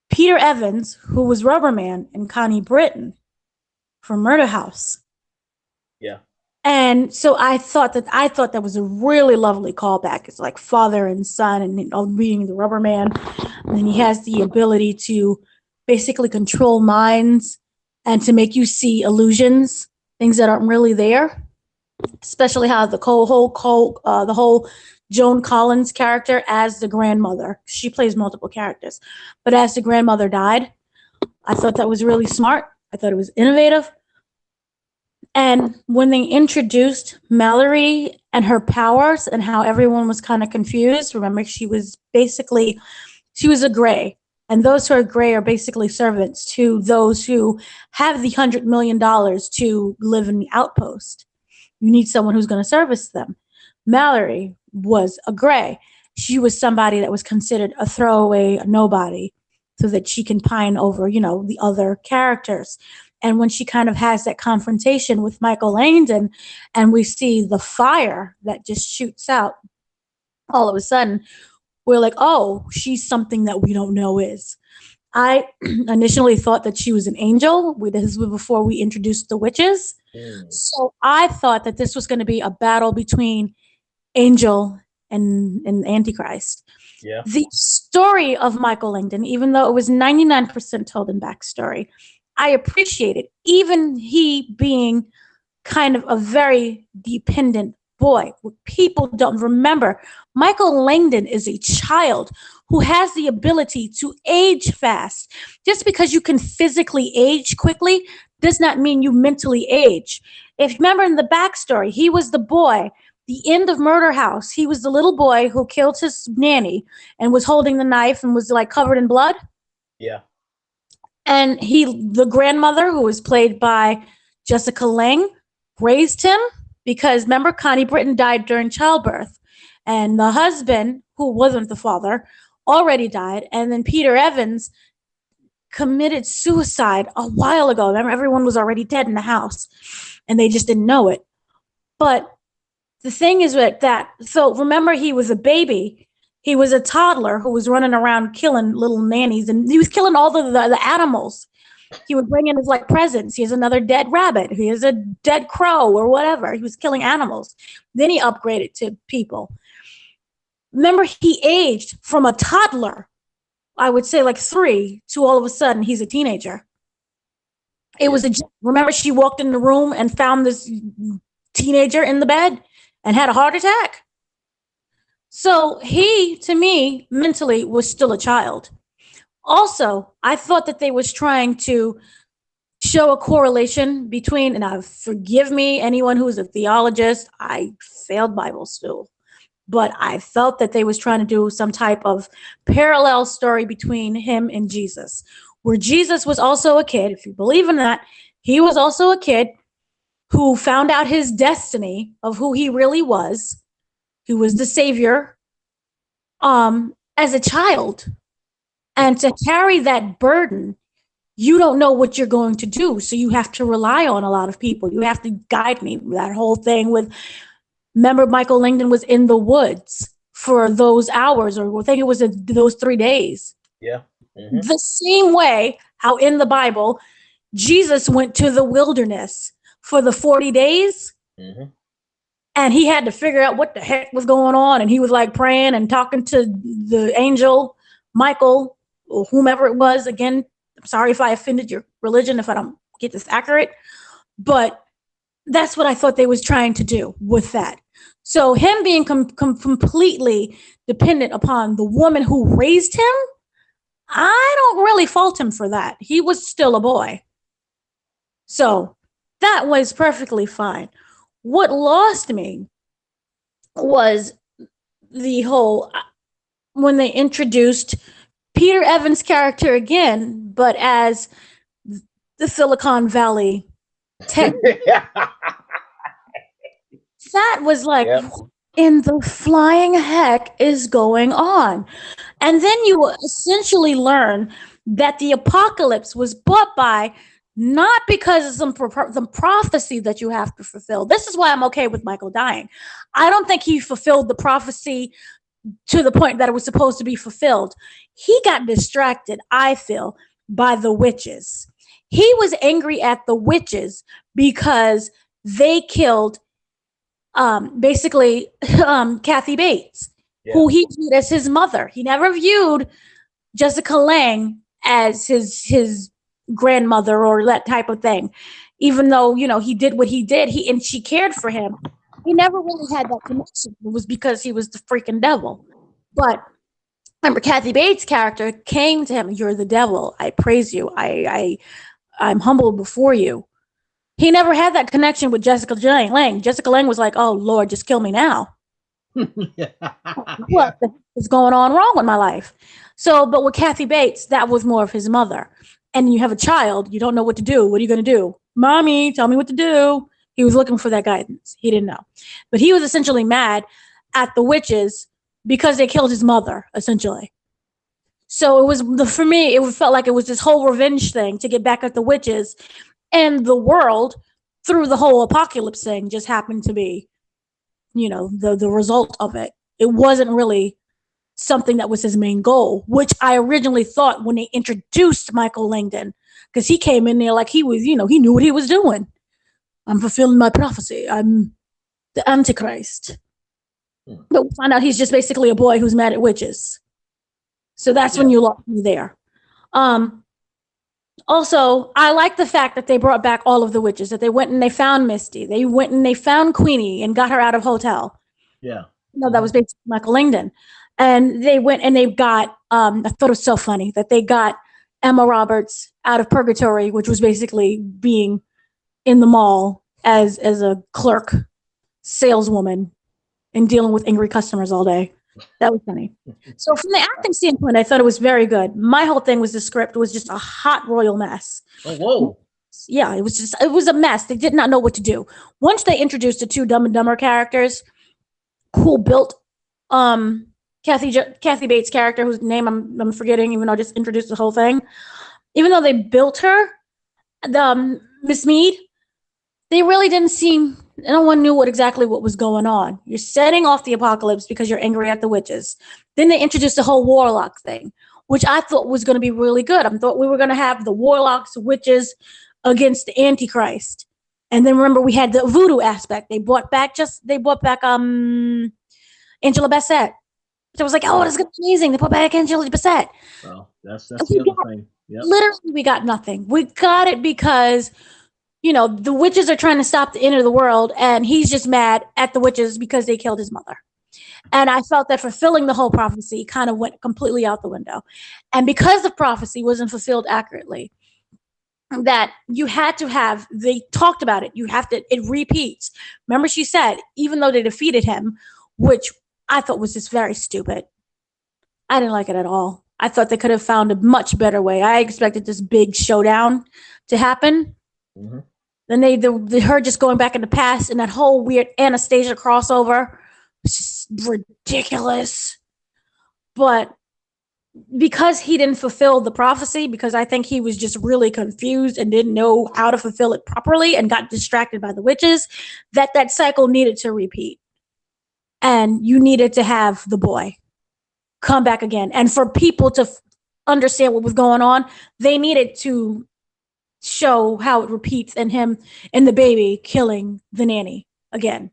Peter Evans, who was Rubber Man, and Connie Britton from Murder House. Yeah. And so I thought that was a really lovely callback. It's like father and son, and being the Rubber Man, and then he has the ability to basically control minds and to make you see illusions, things that aren't really there. Especially how the whole Joan Collins character as the grandmother. She plays multiple characters, but as the grandmother died, I thought that was really smart. I thought it was innovative. And when they introduced Mallory and her powers and how everyone was kind of confused, remember she was a gray. And those who are gray are basically servants to those who have the $100 million to live in the outpost. You need someone who's going to service them. Mallory was a gray. She was somebody that was considered a throwaway, a nobody, so that she can pine over, the other characters. And when she kind of has that confrontation with Michael Langdon, and we see the fire that just shoots out, all of a sudden, we're like, oh, she's something that we don't know is. I initially thought that she was an angel. This was before we introduced the witches. So I thought that this was going to be a battle between Angel and Antichrist. Yeah. The story of Michael Langdon, even though it was 99% told in backstory, I appreciate it. Even he being kind of a very dependent boy. People don't remember, Michael Langdon is a child who has the ability to age fast. Just because you can physically age quickly does not mean you mentally age. If you remember in the backstory, he was the boy, the end of Murder House. He was the little boy who killed his nanny and was holding the knife and was like covered in blood. Yeah. And the grandmother, who was played by Jessica Lange, raised him because remember, Connie Britton died during childbirth. And the husband, who wasn't the father, already died. And then Peter Evans committed suicide a while ago. Remember, everyone was already dead in the house and they just didn't know it. But the thing is that, so remember, he was a baby. He was a toddler who was running around killing little nannies, and he was killing all the animals. He would bring in his like presents. He has another dead rabbit. He has a dead crow or whatever. He was killing animals. Then he upgraded to people. Remember, he aged from a toddler, I would say like 3, to all of a sudden he's a teenager. It was remember, she walked in the room and found this teenager in the bed and had a heart attack. So he, to me, mentally was still a child. Also, I thought that they was trying to show a correlation between, and now forgive me, anyone who is a theologist, I failed Bible still, but I felt that they was trying to do some type of parallel story between him and Jesus, where Jesus was also a kid. If you believe in that, he was also a kid who found out his destiny of who he really was, who was the savior, as a child. And to carry that burden, you don't know what you're going to do. So you have to rely on a lot of people. You have to guide me. That whole thing with, remember, Michael Landon was in the woods for those hours, or I think it was those 3 days. Yeah. Mm-hmm. The same way how in the Bible, Jesus went to the wilderness for the 40 days. Mm-hmm. And he had to figure out what the heck was going on. And he was like praying and talking to the angel, Michael, or whomever it was. Again, I'm sorry if I offended your religion, if I don't get this accurate. But that's what I thought they was trying to do with that. So him being completely dependent upon the woman who raised him, I don't really fault him for that. He was still a boy. So that was perfectly fine. What lost me was the whole, when they introduced Peter Evans' character again, but as the Silicon Valley tech. That was like, what in the flying heck is going on? And then you essentially learn that the apocalypse was brought by not because of some prophecy that you have to fulfill. This is why I'm okay with Michael dying. I don't think he fulfilled the prophecy to the point that it was supposed to be fulfilled. He got distracted, I feel, by the witches. He was angry at the witches because they killed basically Kathy Bates, who he viewed as his mother. He never viewed Jessica Lange as his grandmother or that type of thing. Even though, you know, he did what he did, and she cared for him. He never really had that connection. It was because he was the freaking devil. But remember, Kathy Bates' character came to him, "You're the devil. I praise you. I'm humbled before you." He never had that connection with Jessica Lange. Jessica Lange was like, "Oh Lord, just kill me now." What is going on wrong with my life? So, but with Kathy Bates, that was more of his mother. And you have a child, you don't know what to do. What are you going to do? "Mommy, tell me what to do." He was looking for that guidance. He didn't know. But he was essentially mad at the witches because they killed his mother, essentially. So it was, for me, it felt like it was this whole revenge thing to get back at the witches. And the world, through the whole apocalypse thing, just happened to be, you know, the result of it. It wasn't really something that was his main goal, which I originally thought when they introduced Michael Landon, because he came in there like he was, you know, he knew what he was doing. "I'm fulfilling my prophecy. I'm the Antichrist." But we find out he's just basically a boy who's mad at witches. So that's when you lost me there. Also, I like the fact that they brought back all of the witches, that they went and they found Misty. They went and they found Queenie and got her out of hotel. Yeah. No, that was basically Michael Landon. And they went and they got, I thought it was so funny that they got Emma Roberts out of purgatory, which was basically being in the mall as a clerk, saleswoman, and dealing with angry customers all day. That was funny. So from the acting standpoint, I thought it was very good. My whole thing was the script was just a hot royal mess. Oh, whoa. Yeah, it was a mess. They did not know what to do. Once they introduced the two Dumb and Dumber characters, who built Kathy Bates' character, whose name I'm forgetting, even though I just introduced the whole thing. Even though they built her, the Miss Mead, they really didn't seem. No one knew what was going on. You're setting off the apocalypse because you're angry at the witches. Then they introduced the whole warlock thing, which I thought was going to be really good. I thought we were going to have the warlocks, witches against the Antichrist, and then remember we had the voodoo aspect. They brought back Angela Bassett. So I was like, oh, this is gonna be amazing. They brought back Angela Bassett. Well, that's the other thing. Yep. Literally, we got nothing. We got it because the witches are trying to stop the end of the world, and he's just mad at the witches because they killed his mother. And I felt that fulfilling the whole prophecy kind of went completely out the window. And because the prophecy wasn't fulfilled accurately, that you had to have, they talked about it. It repeats. Remember, she said, even though they defeated him, which I thought was just very stupid. I didn't like it at all. I thought they could have found a much better way. I expected this big showdown to happen. Mm-hmm. Then her just going back in the past and that whole weird Anastasia crossover was just ridiculous. But because he didn't fulfill the prophecy, because I think he was just really confused and didn't know how to fulfill it properly and got distracted by the witches, that cycle needed to repeat. And you needed to have the boy come back again. And for people to understand what was going on, they needed to show how it repeats and him and the baby killing the nanny again.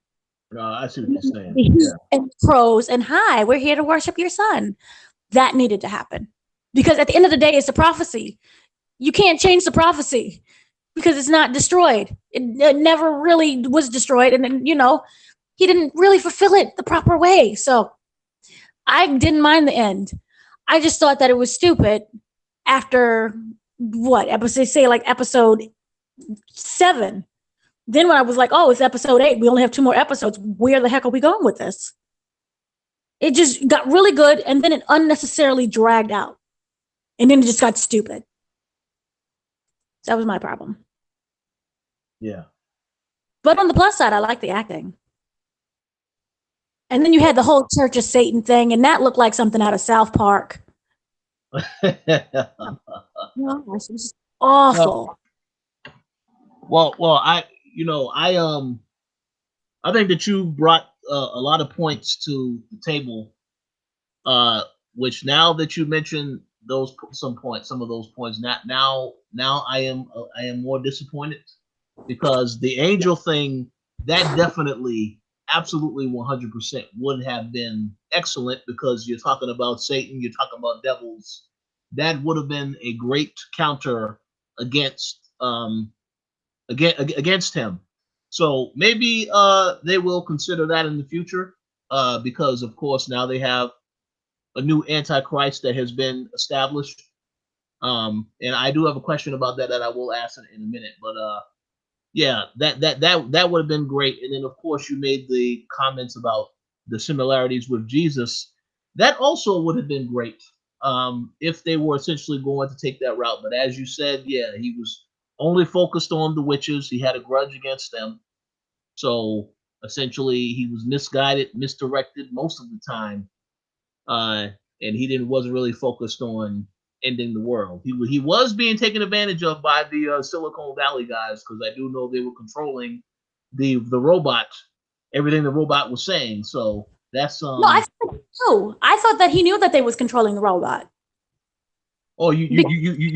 I see what you're saying. Yeah. And crows and hi, we're here to worship your son. That needed to happen. Because at the end of the day, it's a prophecy. You can't change the prophecy because it's not destroyed. It never really was destroyed. And then, he didn't really fulfill it the proper way. So I didn't mind the end. I just thought that it was stupid after episode 7. Then when I was like, oh, it's episode 8. We only have 2 more episodes. Where the heck are we going with this? It just got really good, and then it unnecessarily dragged out. And then it just got stupid. That was my problem. Yeah. But on the plus side, I like the acting. And then you had the whole Church of Satan thing, and that looked like something out of South Park. It was just awful. Well, I think that you brought a lot of points to the table, which now that you mentioned some of those points, now I am more disappointed because the angel thing, that definitely, absolutely 100% would have been excellent because you're talking about Satan, you're talking about devils. That would have been a great counter against him. So maybe they will consider that in the future because, of course, now they have a new Antichrist that has been established. And I do have a question about that I will ask in a minute. But yeah, that would have been great. And then, of course, you made the comments about the similarities with Jesus. That also would have been great if they were essentially going to take that route. But as you said, yeah, he was only focused on the witches. He had a grudge against them. So essentially, he was misguided, misdirected most of the time, and he wasn't really focused on ending the world. He was being taken advantage of by the Silicon Valley guys because I do know they were controlling the robot, everything the robot was saying. So that's No, I thought that he knew that they was controlling the robot. Oh, you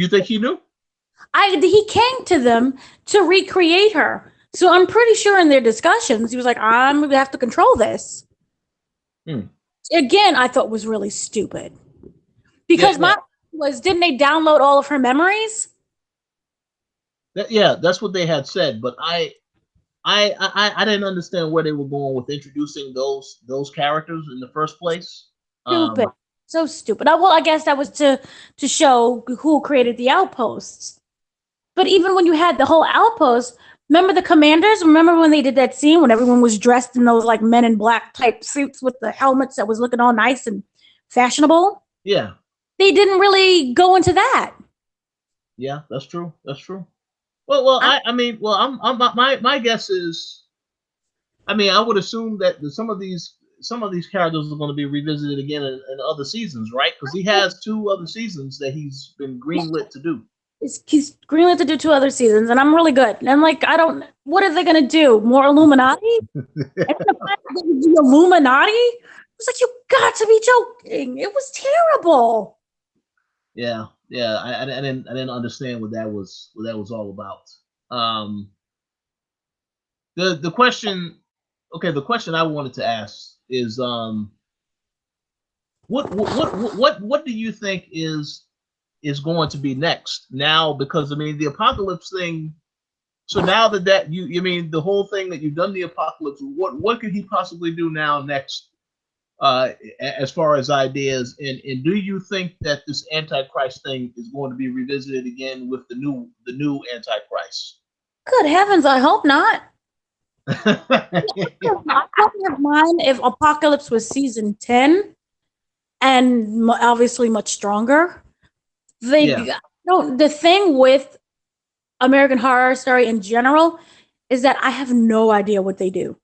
think he knew? He came to them to recreate her. So I'm pretty sure in their discussions, he was like, I'm going to have to control this. Again, I thought was really stupid. Because didn't they download all of her memories? That's what they had said. But I didn't understand where they were going with introducing those characters in the first place. Stupid. So stupid. Well, I guess that was to show who created the outposts. But even when you had the whole outpost, Remember the Commanders? Remember when they did that scene when everyone was dressed in those like Men in Black type suits with the helmets that was looking all nice and fashionable? Yeah. They didn't really go into that. Yeah, that's true. That's true. Well, I mean, well, my guess is, I mean, I would assume that some of these characters are going to be revisited again in other seasons, right? Because he has 2 other seasons that he's been greenlit to do. He's greenlit to do 2 other seasons, and I'm really good. And I'm like, I don't. What are they gonna do? More Illuminati? And the Illuminati? It was like, you got to be joking. It was terrible. Yeah, yeah. I didn't understand what that was all about. The question, okay, the question I wanted to ask is, what do you think is going to be next now? Because I mean, the apocalypse thing. So now that you mean the whole thing that you've done the apocalypse, what could he possibly do now next, as far as ideas? And do you think that this Antichrist thing is going to be revisited again with the new Antichrist? Good heavens, I hope not. I wouldn't mind if Apocalypse was season 10 and obviously much stronger. The thing with American Horror Story in general is that I have no idea what they do.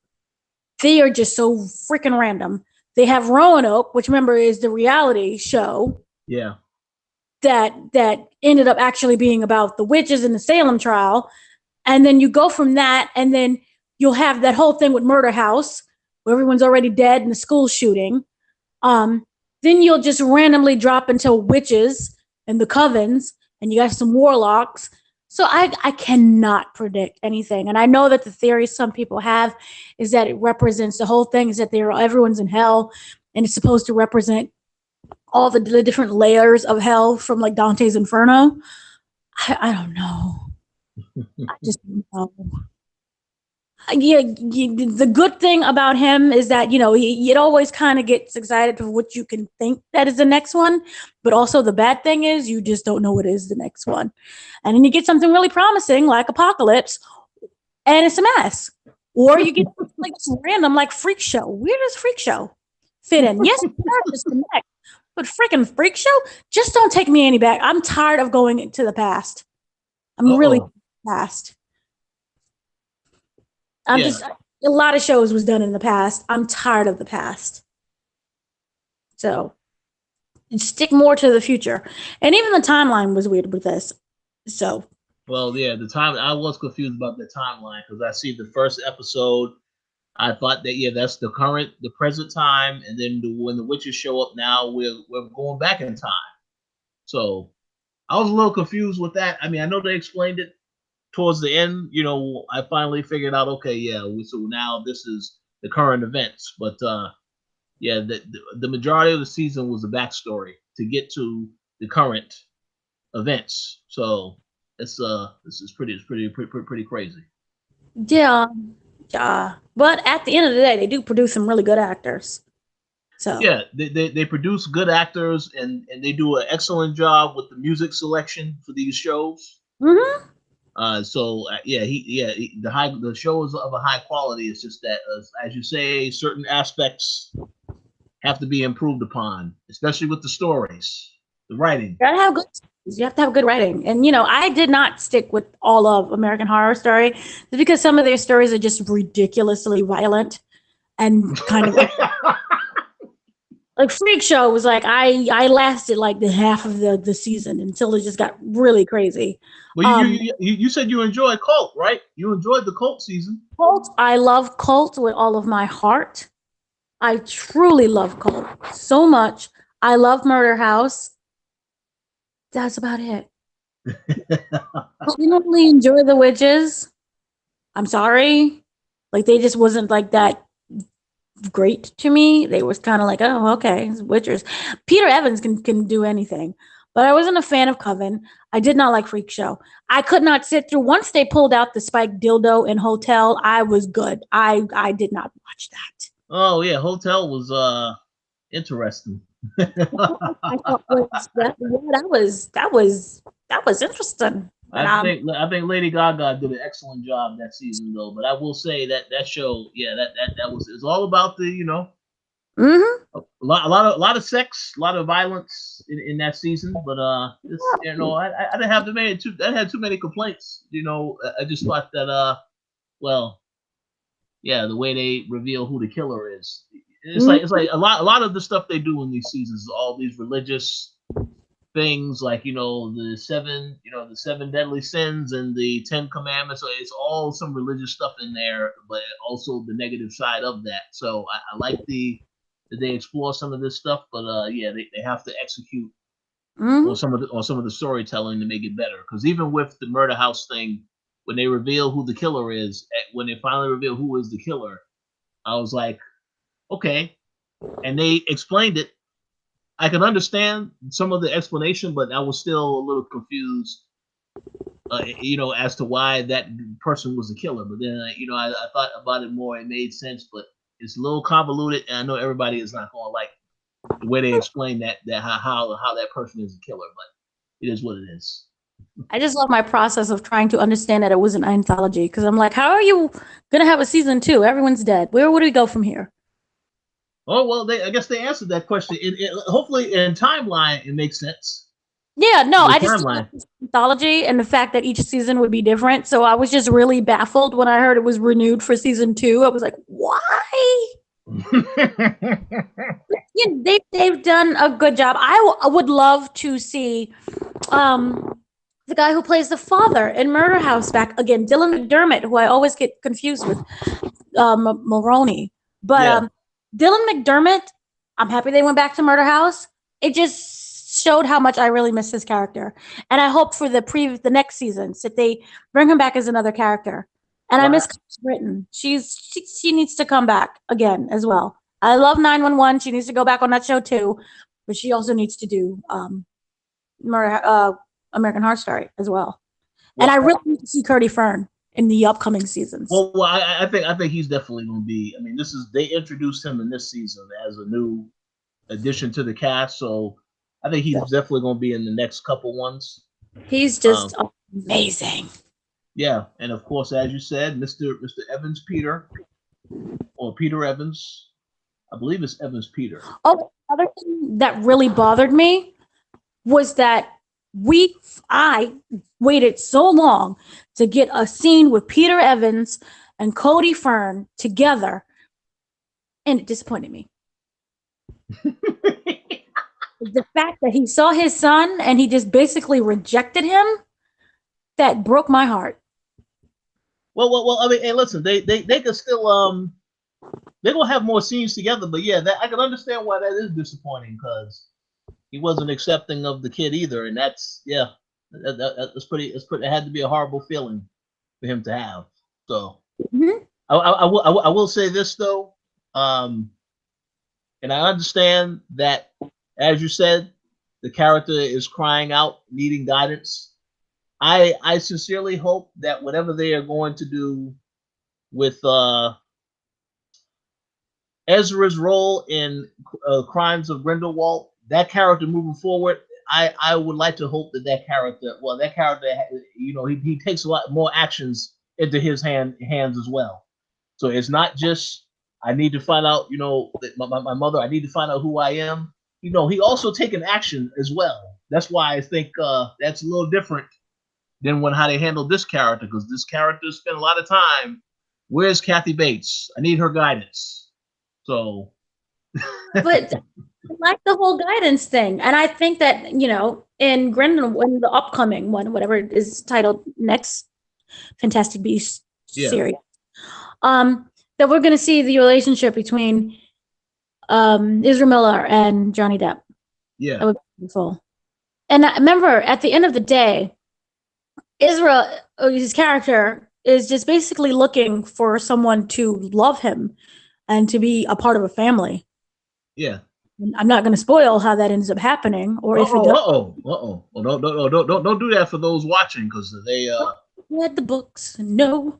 They are just so freaking random. They have Roanoke, which remember is the reality show. Yeah. That ended up actually being about the witches in the Salem trial. And then you go from that, and then you'll have that whole thing with Murder House, where everyone's already dead in the school shooting. Then you'll just randomly drop into witches and the covens, and you got some warlocks. So I cannot predict anything. And I know that the theory some people have is that it represents the whole thing is that everyone's in hell, and it's supposed to represent all the different layers of hell from like Dante's Inferno. I don't know. I just don't know. Yeah, the good thing about him is that it always kind of gets excited for what you can think that is the next one, but also the bad thing is you just don't know what is the next one, and then you get something really promising like Apocalypse, and it's a mess, or you get like random like Freak Show. Where does Freak Show fit in? Yes, characters connect, but freaking Freak Show, just don't take me any back. I'm tired of going to the past. I'm really past. A lot of shows was done in the past. I'm tired of the past. So stick more to the future. And even the timeline was weird with this. So. Well, yeah, I was confused about the timeline because I see the first episode. I thought that that's the present time, and then when the witches show up now, we're going back in time. So I was a little confused with that. I mean, I know they explained it towards the end. I finally figured out, okay, so now this is the current events. But the majority of the season was the backstory to get to the current events. So this is pretty crazy. Yeah. But at the end of the day, they do produce some really good actors. So yeah, they produce good actors, and they do an excellent job with the music selection for these shows. Mm-hmm. The show is of a high quality. It's just that, as you say, certain aspects have to be improved upon, especially with the stories, the writing. You have to have good writing. And I did not stick with all of American Horror Story because some of their stories are just ridiculously violent and kind of like Freak Show was like I lasted like the half of the season until it just got really crazy. Well, you said you enjoyed Cult, right? You enjoyed the Cult season. Cult, I love Cult with all of my heart. I truly love Cult so much. I love Murder House. That's about it. I didn't really enjoy the witches. I'm sorry. Like they just wasn't like that great to me. They was kind of like, oh, okay, witches. Peter Evans can do anything. But I wasn't a fan of Coven. I did not like Freak Show. I could not sit through. Once they pulled out the spiked dildo in Hotel, I was good. I did not watch that. Oh yeah, Hotel was interesting. I thought that was interesting. But I think Lady Gaga did an excellent job that season though. But I will say that show, yeah, that was it's all about the mm-hmm. a lot of sex, a lot of violence in that season. But it's I didn't have I had too many complaints. I just thought that well, yeah, the way they reveal who the killer is, it's like a lot of the stuff they do in these seasons, all these religious things, like the seven deadly sins and the 10 commandments. So it's all some religious stuff in there, but also the negative side of that. So I like that they explore some of this stuff, but yeah, they have to execute on some of the storytelling to make it better. Because even with the murder house thing, when they reveal who the killer is, when they finally reveal who is the killer, I was like, okay, and they explained it. I can understand some of the explanation, but I was still a little confused, as to why that person was the killer. But then, I thought about it more. It made sense, but it's a little convoluted, and I know everybody is not going to like the way they explain that how that person is a killer. But it is what it is. I just love my process of trying to understand that it was an anthology, because I'm like, how are you gonna have a season 2? Everyone's dead. Where would we go from here? Oh well, I guess they answered that question. Hopefully, in timeline, it makes sense. Yeah, no, I just timeline. Anthology and the fact that each season would be different. So I was just really baffled when I heard it was renewed for season 2. I was like, why? Yeah, they've done a good job. I would love to see the guy who plays the father in Murder House back again, Dylan McDermott, who I always get confused with Mulroney. But Dylan McDermott, I'm happy they went back to Murder House. It just showed how much I really miss his character, and I hope for the next seasons that they bring him back as another character. And I miss Britton. She needs to come back again as well. I love 911. She needs to go back on that show too, but she also needs to do American Horror Story as well. And I really need to see Curdy Fern in the upcoming seasons. Well, I think he's definitely going to be. I mean, they introduced him in this season as a new addition to the cast, so I think he's definitely going to be in the next couple ones. He's just amazing. Yeah, and of course, as you said, Mr. Evans Peter, or Peter Evans, I believe it's Evans Peter. Oh, the other thing that really bothered me was that I waited so long to get a scene with Peter Evans and Cody Fern together, and it disappointed me. The fact that he saw his son and he just basically rejected him, that broke my heart. Well. I mean, hey, listen, they could still they're gonna have more scenes together, but yeah, I can understand why that is disappointing, because he wasn't accepting of the kid either, and that's pretty. It had to be a horrible feeling for him to have. So I will say this though, and I understand that, as you said, the character is crying out, needing guidance. I sincerely hope that whatever they are going to do with Ezra's role in Crimes of Grindelwald, that character moving forward, I would like to hope that character, he takes a lot more actions into his hands as well. So it's not just, I need to find out, my mother, I need to find out who I am. He also taken action as well. That's why I think that's a little different than how they handled this character, because this character spent a lot of time. Where's Kathy Bates? I need her guidance. So, but I like the whole guidance thing, and I think that in Grindelwald, in the upcoming one, whatever it is titled next, Fantastic Beasts series, that we're going to see the relationship between Ezra Miller and Johnny Depp. Yeah, that would be beautiful. And I remember, at the end of the day, Ezra, his character, is just basically looking for someone to love him and to be a part of a family. Yeah. I'm not going to spoil how that ends up happening, or if it does. Well, don't do that for those watching, because they read the books. No.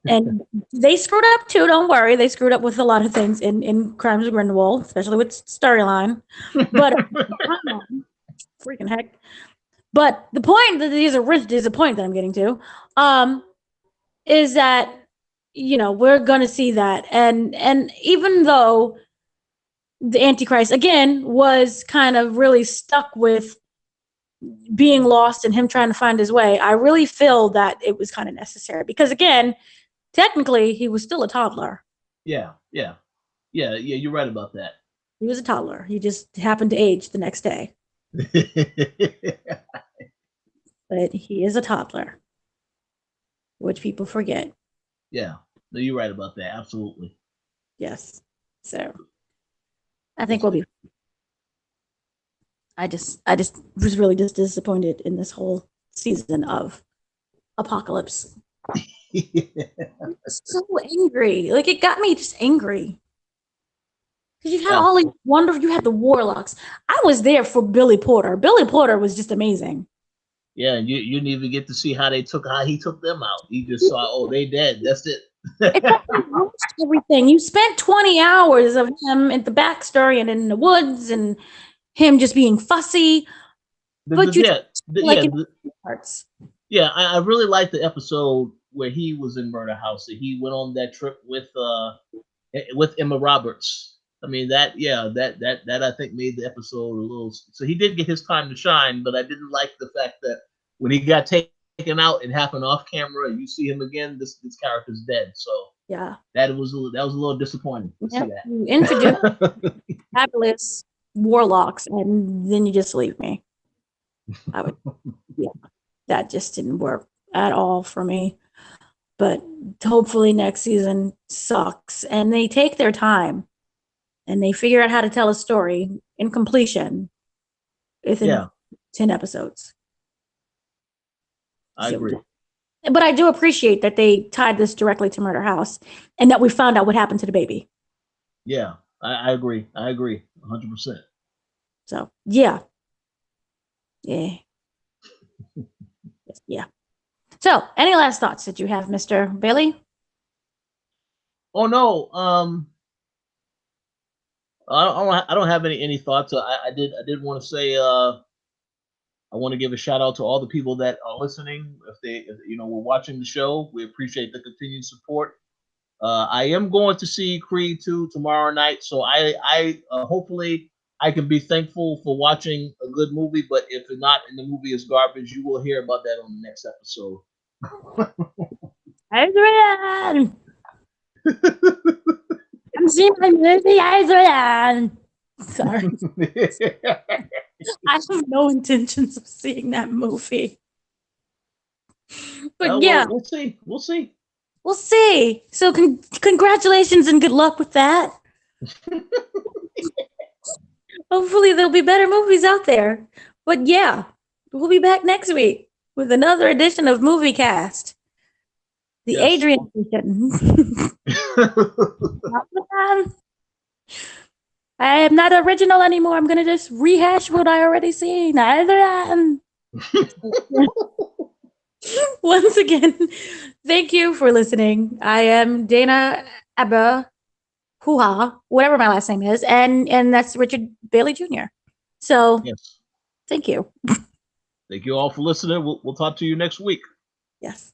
And they screwed up too. Don't worry, they screwed up with a lot of things in Crimes of Grindelwald, especially with storyline. But freaking heck. But the point that there's a point that I'm getting to, is that we're gonna see that, and even though the Antichrist again was kind of really stuck with being lost and him trying to find his way, I really feel that it was kind of necessary because again, technically he was still a toddler. Yeah. You're right about that. He was a toddler. He just happened to age the next day. But he is a toddler, which people forget. Yeah, no, you're right about that. Absolutely. Yes. So I think we'll be. I just was really just disappointed in this whole season of Apocalypse. So angry. Like it got me just angry. Because you had all these wonderful, you had the warlocks. I was there for Billy Porter. Billy Porter was just amazing. Yeah, and you didn't even get to see how he took them out. You just saw, oh, they dead. That's it. It's like everything. You spent 20 hours of him in the backstory and in the woods and him just being fussy. But I really liked the episode where he was in Murder House. He went on that trip with Emma Roberts. I mean that I think made the episode a little. So he did get his time to shine, but I didn't like the fact that when he got taken out, it happened off camera. You see him again, this character's dead. So yeah, that was a little disappointing to see that. You introduced fabulous warlocks, and then you just leave me. That just didn't work at all for me. But hopefully next season sucks, and they take their time. And they figure out how to tell a story in completion within 10 episodes. I agree. But I do appreciate that they tied this directly to Murder House and that we found out what happened to the baby. Yeah, I agree. I agree 100%. So, yeah. Yeah. So, any last thoughts that you have, Mr. Bailey? Oh, no. I don't have any thoughts. I did want to say I want to give a shout out to all the people that are listening. If they were watching the show, we appreciate the continued support. I am going to see Creed 2 tomorrow night, so I hopefully I can be thankful for watching a good movie. But if it's not and the movie is garbage, you will hear about that on the next episode. Adrian! I'm seeing my movie, Adrian. Sorry. I have no intentions of seeing that movie. But yeah. We'll see. We'll see. So congratulations and good luck with that. Hopefully there'll be better movies out there. But yeah, we'll be back next week with another edition of MovieCast. The Adrian edition. I am not original anymore. I'm going to just rehash what I already seen. Once again, thank you for listening. I am Dana Abba Hoo-ha, whatever my last name is, and that's Richard Bailey Jr. So, thank you. Thank you all for listening. We'll talk to you next week. Yes.